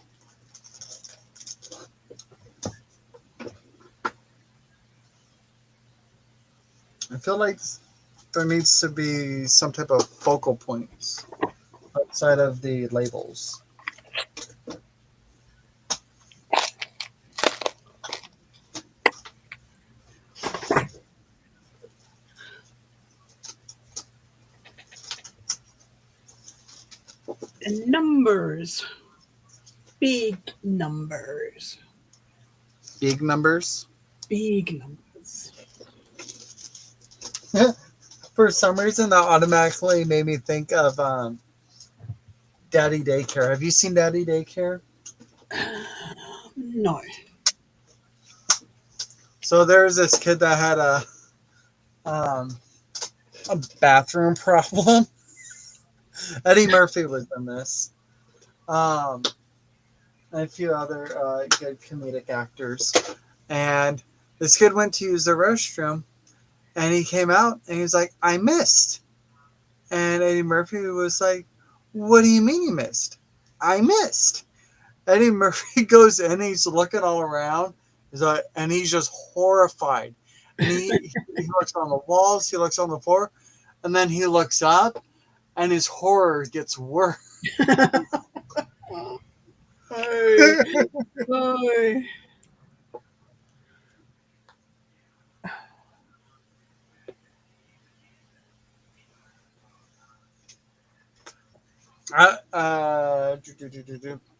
I feel like there needs to be some type of focal points outside of the labels. And numbers. Big numbers. Big numbers? Big numbers. For some reason, that automatically made me think of Daddy Daycare. Have you seen Daddy Daycare? No. So there's this kid that had a bathroom problem. Eddie Murphy was in this. And a few other good comedic actors. And this kid went to use the restroom, and he came out, and he was like, I missed. And Eddie Murphy was like, what do you mean you missed? I missed. Eddie Murphy goes in, he's looking all around, and he's just horrified. And he looks on the walls, he looks on the floor, and then he looks up, and his horror gets worse. Oh, oh.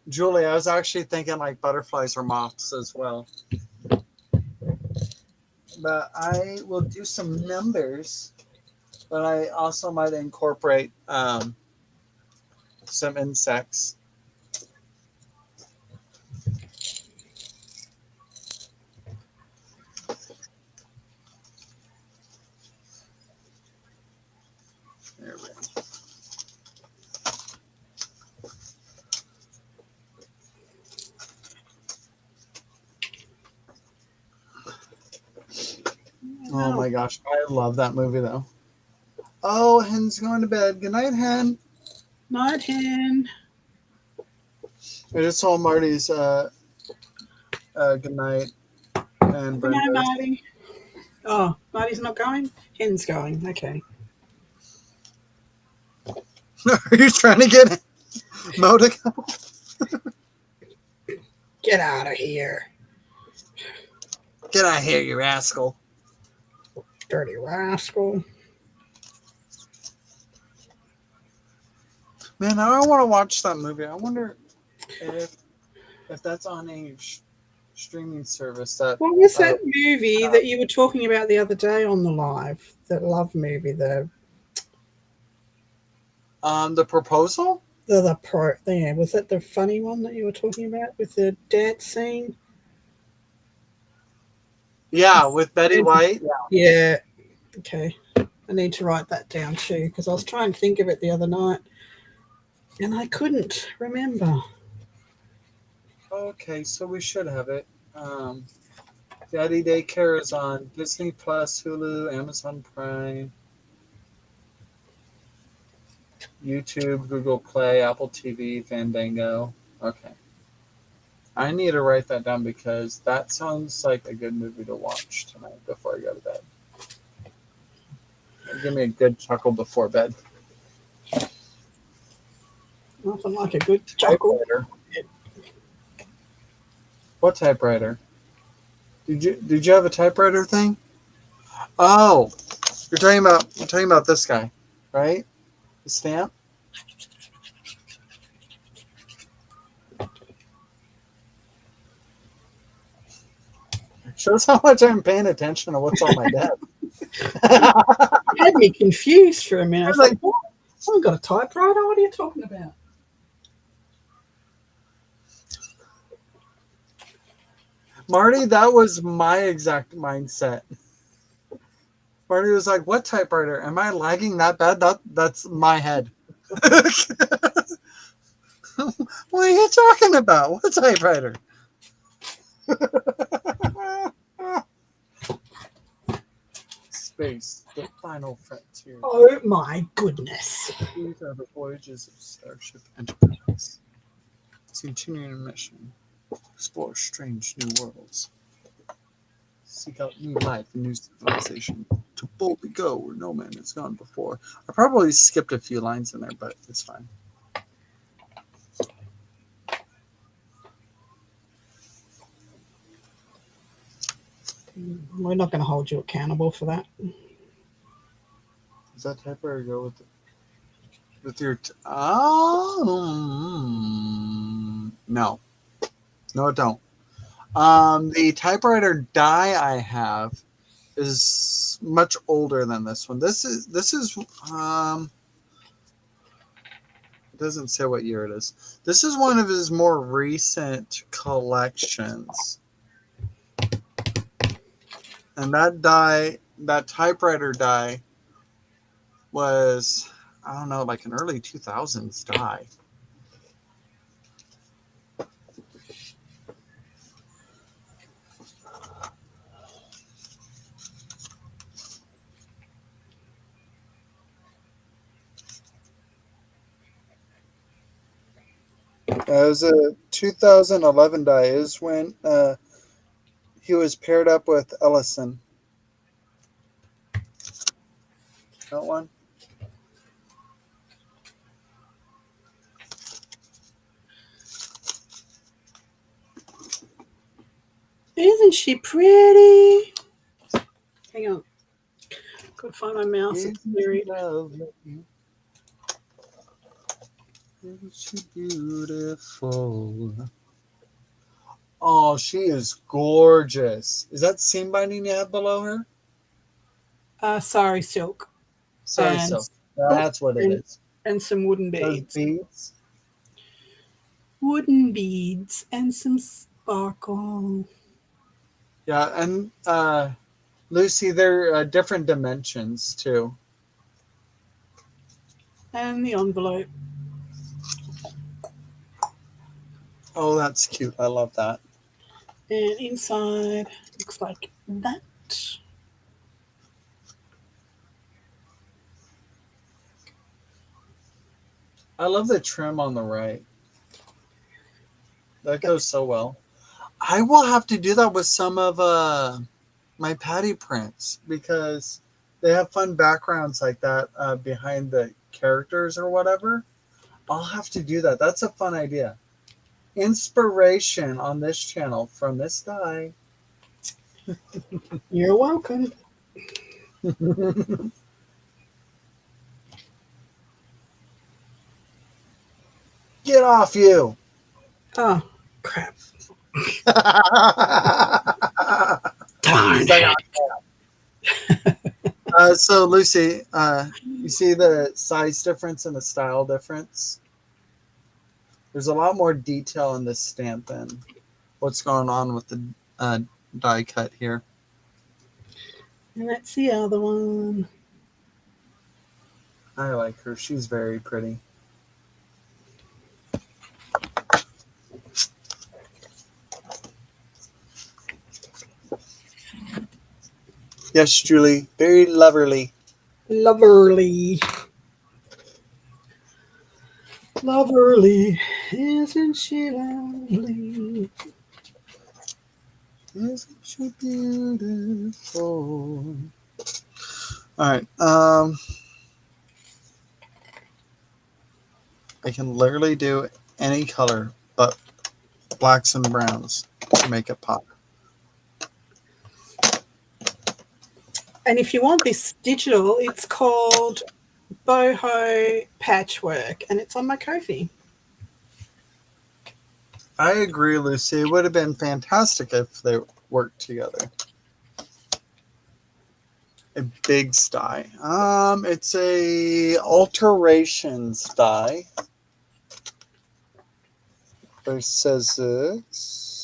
Julie, I was actually thinking like butterflies or moths as well. But I will do some numbers, but I also might incorporate some insects. There we go. Oh my gosh, I love that movie though. Oh, Hen's going to bed. Good night, Hen. Night, Hen. I just saw Marty's good night and Good night, Brenda's. Marty. Oh, Marty's not going? Hen's going. Okay. Are you trying to get Mo to go? Get out of here. Get out of here, you rascal. Dirty rascal. Man, I want to watch that movie. I wonder if that's on a streaming service. That What was that movie that you were talking about the other day on the live? That love movie, the Proposal? yeah, was that the funny one that you were talking about with the dance scene? Yeah, with Betty White. Yeah. Okay. I need to write that down too because I was trying to think of it the other night and I couldn't remember. Okay, so we should have it. Daddy Daycare is on Disney Plus, Hulu, Amazon Prime, YouTube, Google Play, Apple TV, Fandango. Okay. I need to write that down because that sounds like a good movie to watch tonight before I go to bed. Give me a good chuckle before bed. Nothing like a good chuckle. Typewriter. What typewriter? Did you have a typewriter thing? Oh, you're talking about this guy, right? The stamp. Shows how much I'm paying attention to what's on my desk. It had me confused for a minute. I was Like- like, what? I've got a typewriter. What are you talking about? Marty, that was my exact mindset. Marty was like, "What typewriter? Am I lagging that bad? That's my head." What are you talking about? What typewriter? Space, the final frontier. Oh my goodness. These are the voyages of Starship Enterprise. Its continuing mission: explore strange new worlds, seek out new life and new civilization, to boldly go where no man has gone before. I probably skipped a few lines in there, but it's fine. We're not going to hold you accountable for that. Does that typewriter go with your? Oh, no, it don't. The typewriter die I have is much older than this one. This is it doesn't say what year it is. This is one of his more recent collections. And that die, that typewriter die, was, I don't know, like an early 2000s die. It was a 2011 die. Is when he was paired up with Ellison. That one. Isn't she pretty? Hang on. Gotta find my mouse. It's buried. Isn't she beautiful? Oh, she is gorgeous. Is that seam binding you have below her? Sorry, silk. Sorry, And- so that's what it is. And some wooden Those beads. beads. Wooden beads and some sparkle. Yeah, and Lucy, they're different dimensions too. And the envelope. Oh, that's cute. I love that. And inside looks like that. I love the trim on the right. That goes so well. I will have to do that with some of my patty prints because they have fun backgrounds like that behind the characters or whatever. I'll have to do that. That's a fun idea. Inspiration on this channel from this die. You're welcome. Get off you! Oh, crap. Darn. So Lucy, you see the size difference and the style difference? There's a lot more detail in this stamp than what's going on with the die cut here. And that's the other one. I like her. She's very pretty. Yes, Julie. Very loverly. Loverly. Loverly. Isn't she lovely? Isn't she beautiful? All right. I can literally do any color but blacks and browns to make it pop. And if you want this digital, it's called Boho Patchwork, and it's on my Ko-fi. I agree, Lucy. It would have been fantastic if they worked together. A big die. It's a alterations die. It says it's.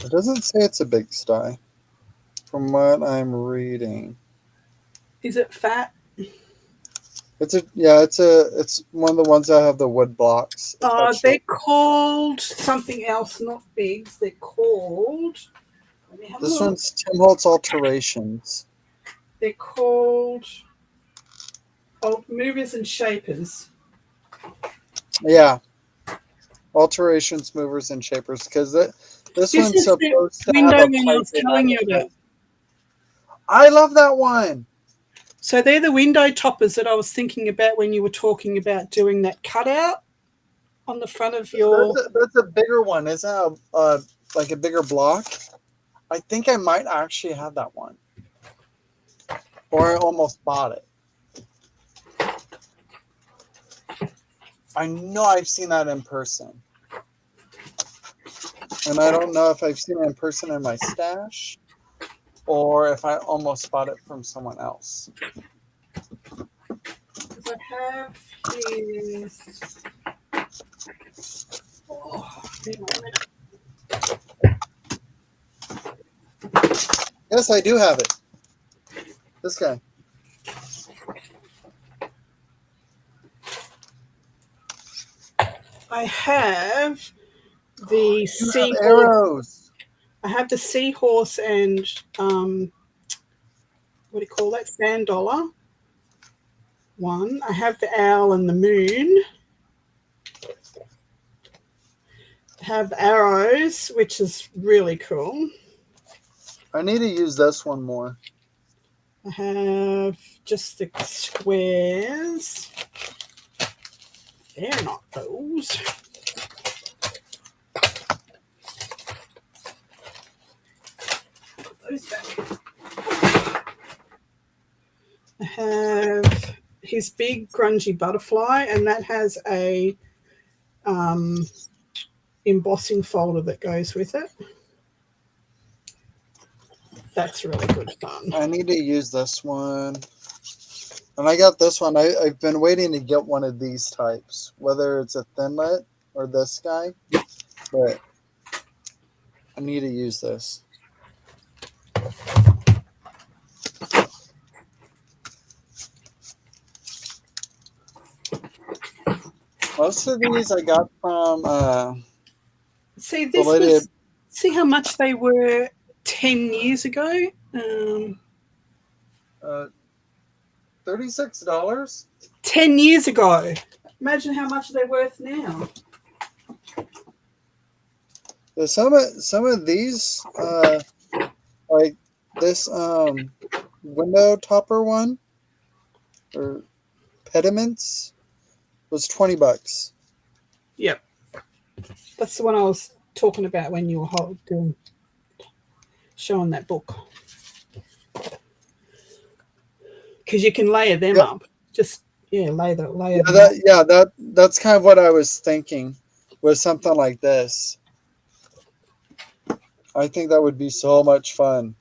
It doesn't say it's a big die, from what I'm reading. Is it fat? It's one of the ones that have the wood blocks. They're called something else, not bigs. They're called. Let me have a This look. one's Tim Holtz Alterations. They're called Movers and Shapers. Yeah. Alterations, movers, and shapers. Because this one's is the supposed to window have a when I was pipe telling in you it. about. I love that one. So they're the window toppers that I was thinking about when you were talking about doing that cutout on the front of your. That's a bigger one. Isn't it like a bigger block? I think I might actually have that one. Or I almost bought it. I know I've seen that in person. And I don't know if I've seen it in person in my stash or if I almost bought it from someone else. I have his Hang on a minute. Yes, I do have it. This guy. I have the You have seahorse. arrows. I have the seahorse and what do you call that? Sand dollar one. I have the owl and the moon. I have arrows, which is really cool. I need to use this one more. I have just the squares. They're not those. Put those back. I have his big grungy butterfly, and that has a embossing folder that goes with it. That's really good fun. I need to use this one. And I got this one. I've been waiting to get one of these types, whether it's a Thinlet or this guy. But I need to use this. Most of these I got from See, this was, see how much they were 10 years ago? $36. 10 years ago. Imagine how much they're worth now. Yeah, some of these, like this window topper one, or pediments, was $20. Yep. That's the one I was talking about when you were showing that book. Because you can layer them up. Just layer them up. That's kind of what I was thinking, was something like this. I think that would be so much fun.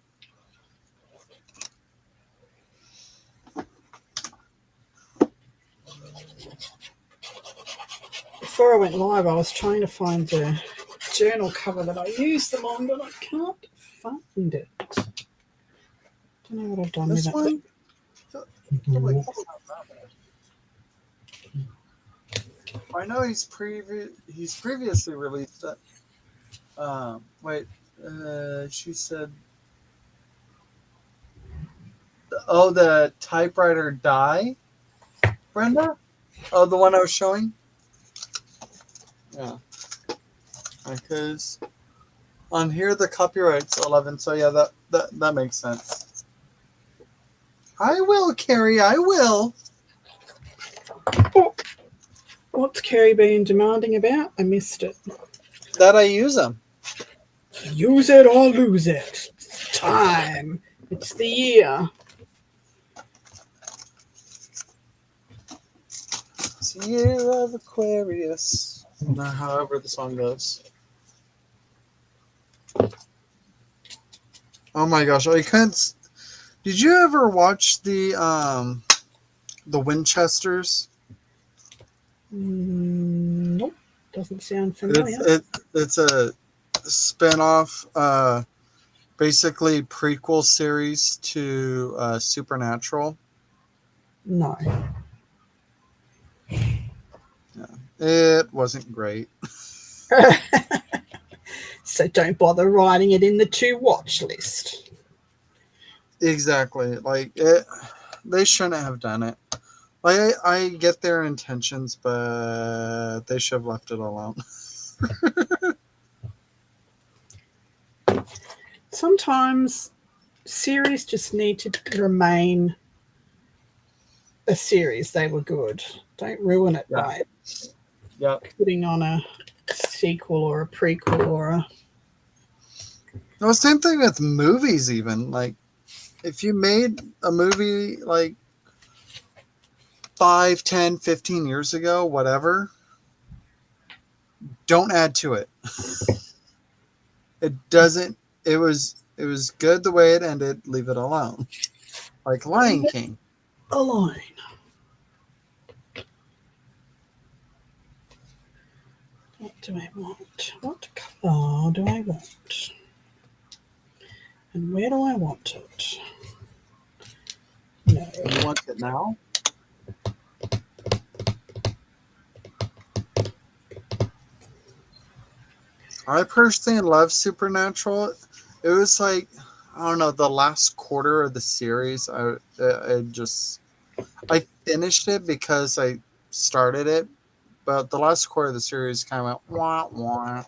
Before I went live, I was trying to find the journal cover that I used them on, but I can't find it. Don't know what I've done This with one? I know he's previously released it. She said, oh, the typewriter die, Brenda? Oh, the one I was showing? Yeah. Because on here the copyright's 11, so yeah, that makes sense. I will, Carrie, I will. Oh, what's Carrie being demanding about? I missed it. That I use them. Use it or lose it. It's time. It's the year. It's the year of Aquarius. However the song goes. Oh my gosh, I couldn't. Did you ever watch the Winchesters? Nope. Doesn't sound familiar. It's a spin-off, basically prequel series to Supernatural. No. Yeah, it wasn't great. So don't bother writing it in the to watch list. Exactly. Like they shouldn't have done it. Like I get their intentions, but they should have left it alone. Sometimes series just need to remain a series. They were good. Don't ruin it by putting on a sequel or a prequel or a... No, same thing with movies even. Like, if you made a movie like 5, 10, 15 years ago, whatever, don't add to it. It doesn't... It was good the way it ended. Leave it alone. Like Lion King. Alone. do I want? What colour do I want? And where do I want it? No. You want it now? I personally love Supernatural. It was like, I don't know, the last quarter of the series. I finished it because I started it, but the last quarter of the series kind of went wah wah.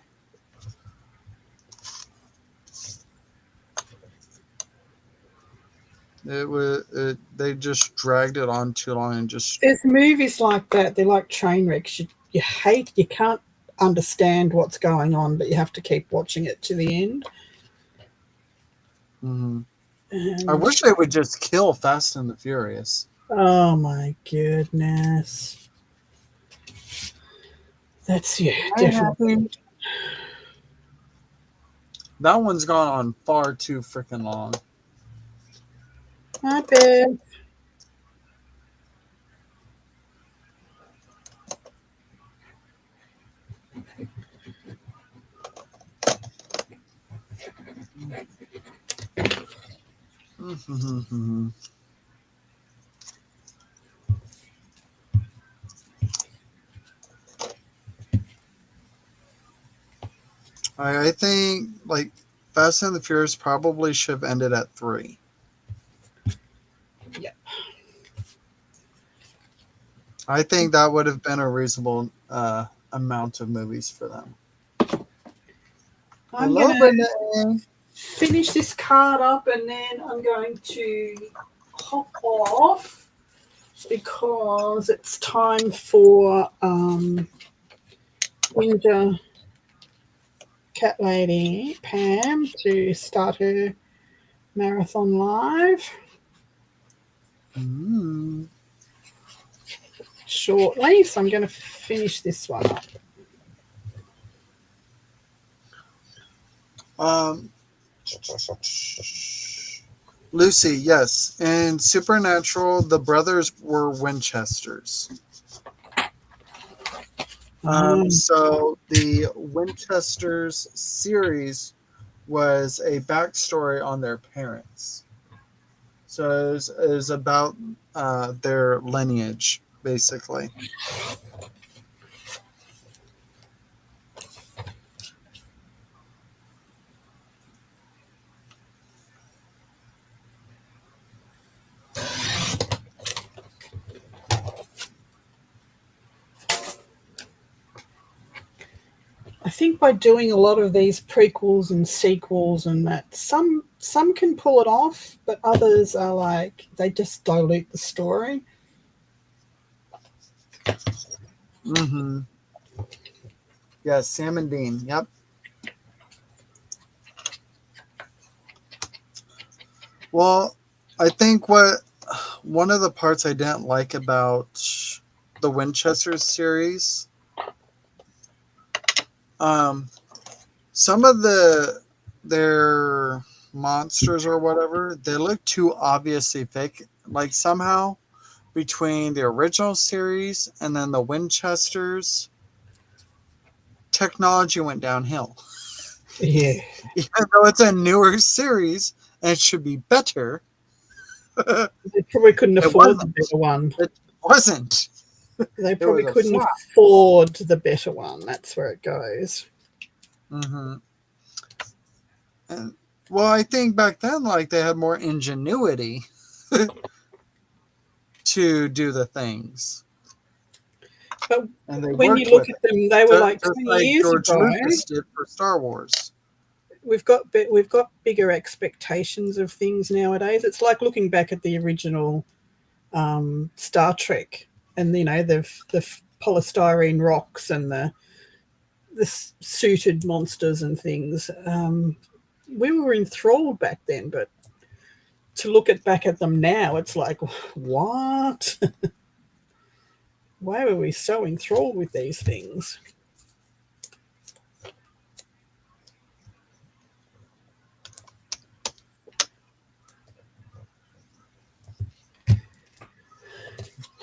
They just dragged it on too long and just. There's movies like that. They're like train wrecks. You can't understand what's going on, but you have to keep watching it to the end. Mhm. And, I wish they would just kill Fast and the Furious. oh my goodness. That's definitely. That one's gone on far too freaking long. Hi, Beth. I think like Fast and the Furious probably should have ended at 3. Yeah. I think that would have been a reasonable amount of movies for them. I'm Hello, going Brenda. to finish this card up and then I'm going to hop off because it's time for Windsor Cat Lady Pam to start her marathon live shortly. So I'm going to finish this one up. Lucy, yes. In Supernatural, the brothers were Winchesters. So the Winchesters series was a backstory on their parents. So it was about their lineage, basically. I think by doing a lot of these prequels and sequels and that, some can pull it off, but others are like they just dilute the story. Mm-hmm. Yeah, Sam and Dean. Yep. Well, I think one of the parts I didn't like about the Winchester series, some of their monsters or whatever, they look too obviously fake. Like somehow between the original series and then the Winchesters, technology went downhill. Yeah. Even though it's a newer series and it should be better. They probably couldn't afford the better one. It wasn't. They probably couldn't afford the better one. That's where it goes. Mm-hmm. And well, I think back then, like they had more ingenuity to do the things. But and when you look at them, they were like 20 years George ago. Lucas did for Star Wars. We've got bigger expectations of things nowadays. It's like looking back at the original Star Trek, and you know the polystyrene rocks and the suited monsters and things. We were enthralled back then, but to look back at them now, it's like, what? Why were we so enthralled with these things? No,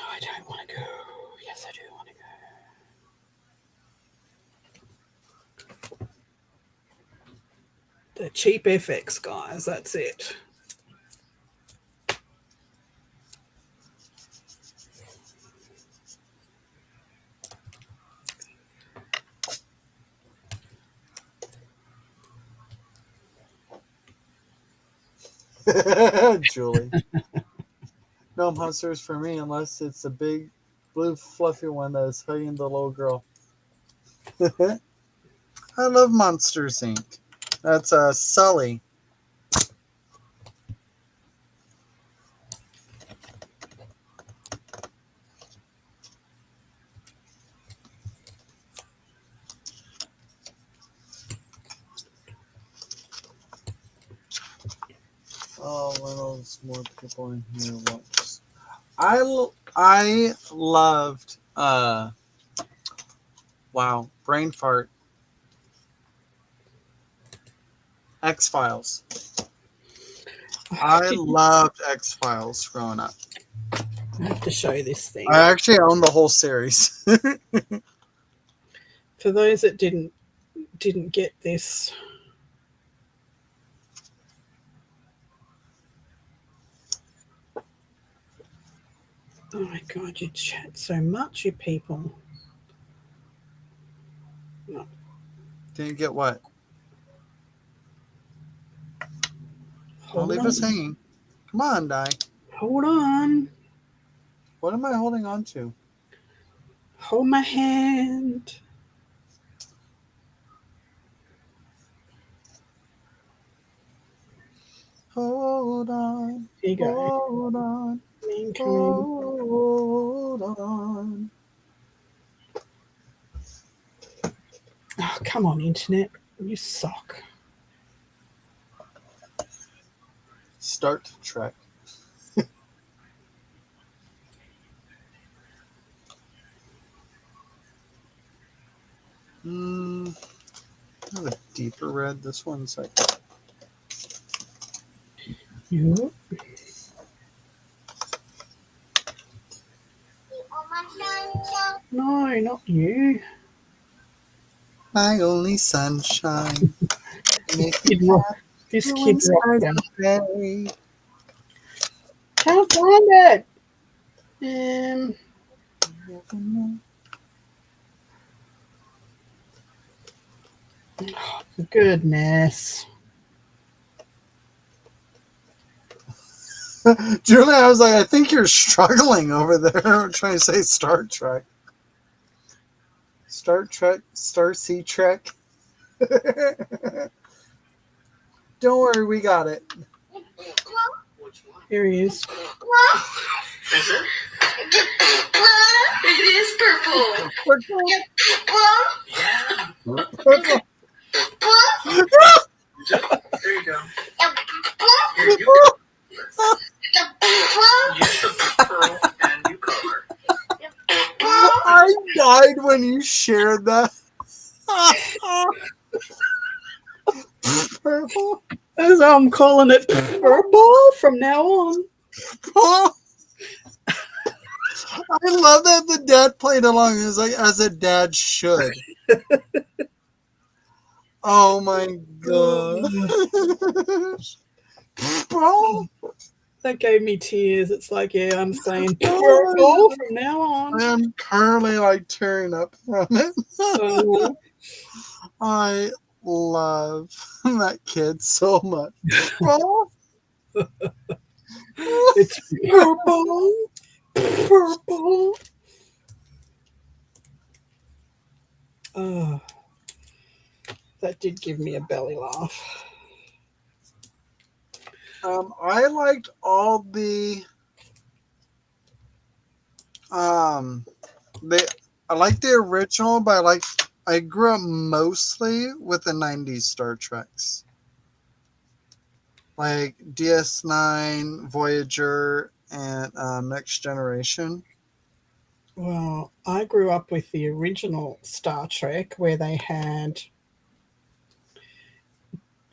I don't want to go. Yes, I do want to go. The cheap FX, guys. That's it. Julie. No monsters for me unless it's a big blue fluffy one that is hugging the little girl. I love Monsters Inc. That's Sully. Oh, one of those more people in here. Once. I loved wow, brain fart. X-Files. I loved X-Files growing up. I have to show you this thing. I actually own the whole series. For those that didn't get this, oh my God, you chat so much, you people. No. Didn't get what? Don't Hold leave on. us hanging. Come on, Di. Hold on. What am I holding on to? Hold my hand. Hold on. Here you go. Hold on. Come in. Hold on. Oh, come on, internet. You suck. Start Trek. Have a deeper red. This one's like. You. No, not you. My only sunshine. This kid rocked out. Day. Can't find it. Goodness. Julie, I was like, I think you're struggling over there trying to say Star Trek. Star Trek, Star Sea Trek. Don't worry, we got it. Here he is. It is purple. There you go. Use the pearl and you color. I died when you shared that. Purple. That's how I'm calling it purple from now on. I love that the dad played along as a dad should. Oh my gosh. Purple. That gave me tears. It's like, yeah, I'm saying purple from now on. I'm currently like tearing up from it. I love that kid so much. Purple. It's purple. Purple. Oh, that did give me a belly laugh. I liked all the I liked the original, but I grew up mostly with the 90s Star Treks. Like DS9, Voyager, and Next Generation. Well, I grew up with the original Star Trek where they had,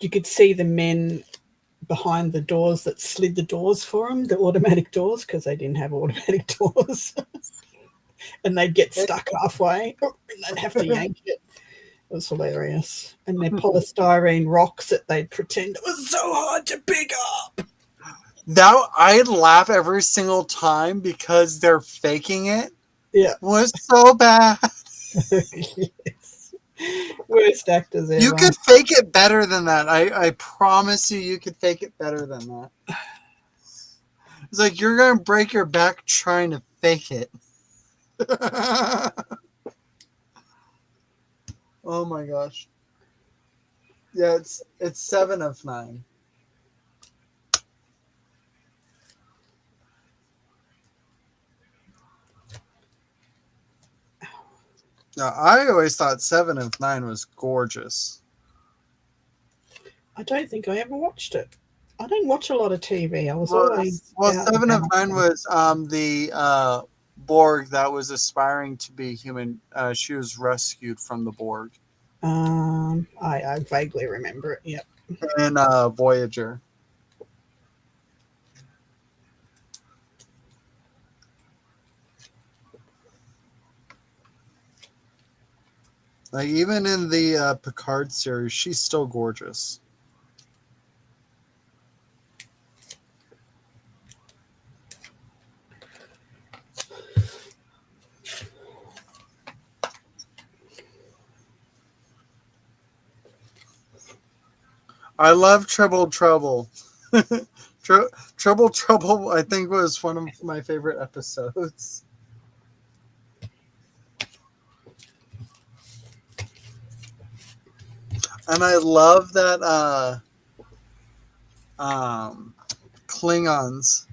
you could see the men behind the doors that slid the doors for them, the automatic doors, because they didn't have automatic doors. And they'd get stuck halfway and they'd have to yank it. It was hilarious. And their polystyrene rocks that they'd pretend it was so hard to pick up. Now I laugh every single time because they're faking it. Yeah. Was so bad. Yes. Worst actors ever. You could fake it better than that. I promise you could fake it better than that. It's like you're gonna break your back trying to fake it. Oh my gosh. Yeah, it's 7 of 9. Now, I always thought 7 of 9 was gorgeous. I don't think I ever watched it. I don't watch a lot of TV. I was always Well, out 7 of about 9 was the Borg that was aspiring to be human. She was rescued from the Borg I vaguely remember it. Yep. in Voyager. Like even in the Picard series, she's still gorgeous. I love Trouble Trouble. Trouble Trouble, I think, was one of my favorite episodes. And I love that Klingons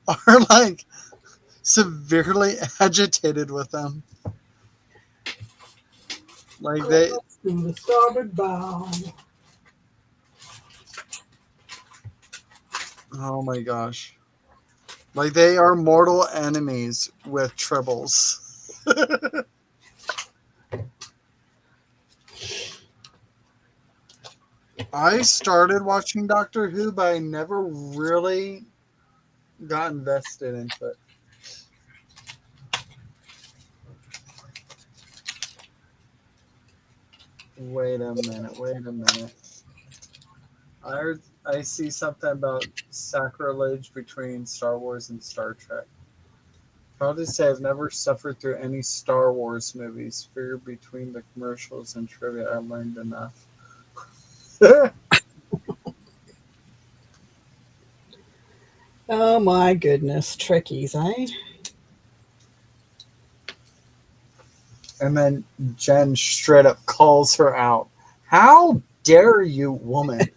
are like severely agitated with them. Like they In the starboard bow. Oh my gosh. Like they are mortal enemies with tribbles. I started watching Doctor Who, but I never really got invested into it. Wait a minute. I see something about sacrilege between Star Wars and Star Trek. Proud to say I've never suffered through any Star Wars movies. Fear between the commercials and trivia. I learned enough. Oh my goodness, Trekkies, eh? And then Jen straight up calls her out. How dare you, woman?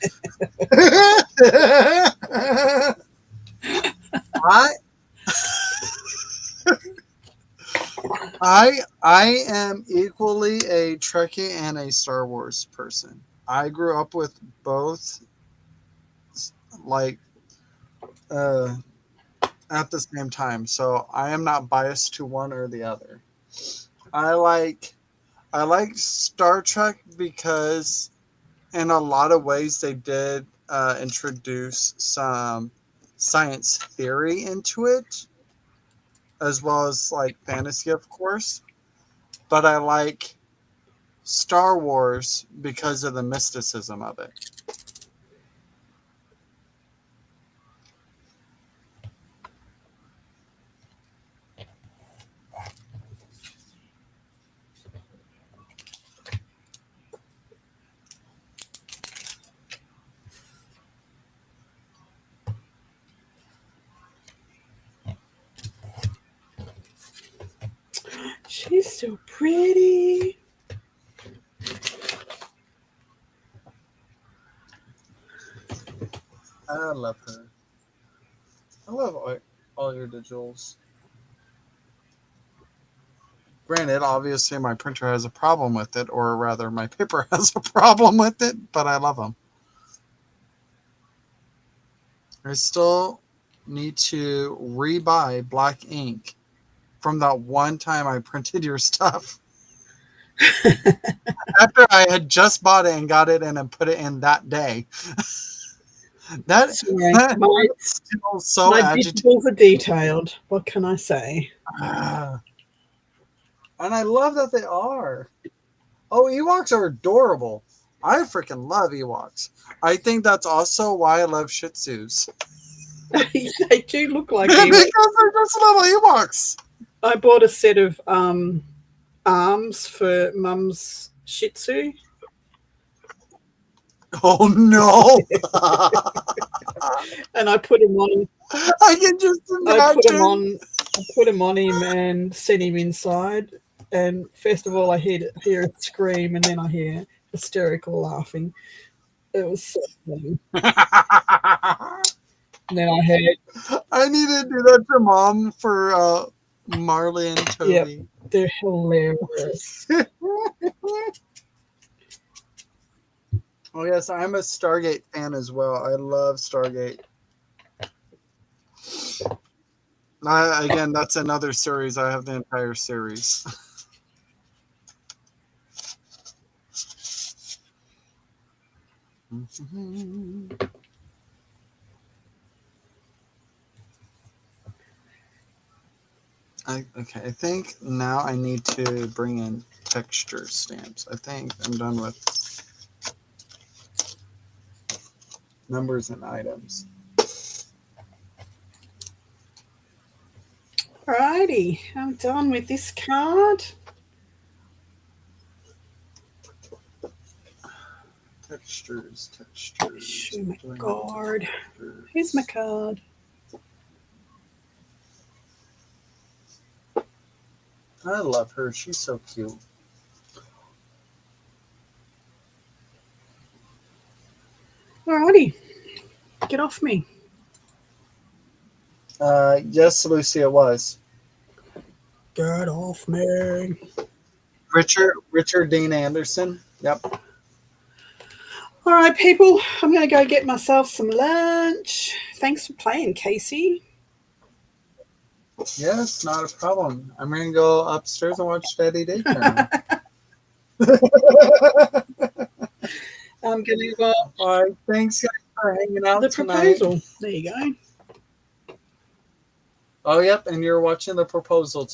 I am equally a Trekkie and a Star Wars person. I grew up with both, like, at the same time, so I am not biased to one or the other. I like Star Trek because in a lot of ways they did introduce some science theory into it, as well as like fantasy, of course. But I like Star Wars because of the mysticism of it. She's so pretty. I love her. I love all your digitals. Granted, obviously my printer has a problem with it, or rather my paper has a problem with it, but I love them. I still need to re-buy black ink from that one time I printed your stuff. After I had just bought it and got it in and put it in that day. That's still so my agitating. digitals are detailed. What can I say? And I love that they are. Oh, Ewoks are adorable. I freaking love Ewoks. I think that's also why I love Shih Tzus. They do look like Because Ewoks. they're just little Ewoks. I bought a set of arms for Mum's Shih Tzu. Oh no! And I put him on. I can just imagine. I put him on him and sent him inside. And first of all, I hear a scream, and then I hear hysterical laughing. It was so funny. And then I heard, I need to do that for Mom for Marley and Toby. Yep. They're hilarious. Oh yes, I'm a Stargate fan as well. I love Stargate. Again, that's another series. I have the entire series. I think now I need to bring in texture stamps. I think I'm done with numbers and items. Alrighty, I'm done with this card. Textures. Oh my god. Here's my card. I love her. She's so cute. Alrighty. Get off me. Yes, Lucy, it was. Get off me. Richard Dean Anderson. Yep. All right, people. I'm going to go get myself some lunch. Thanks for playing, Casey. Yes, not a problem. I'm going to go upstairs and watch Daddy Daycare. I'm going to go. All right, thanks guys for hanging out The tonight. proposal. There you go. Oh, yep, and you're watching the proposal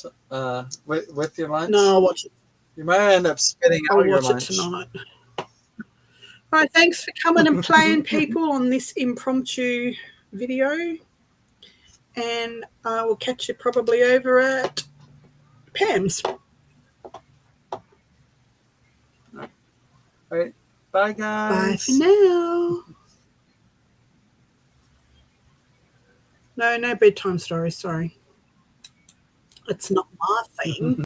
with your lunch? No, I'll watch it. You might end up spitting out your I'll watch lunch. it tonight. All right, thanks for coming and playing, people, on this impromptu video. And I will catch you probably over at Pam's. All right, bye, guys. Bye for now. No bedtime stories, sorry. It's not my thing.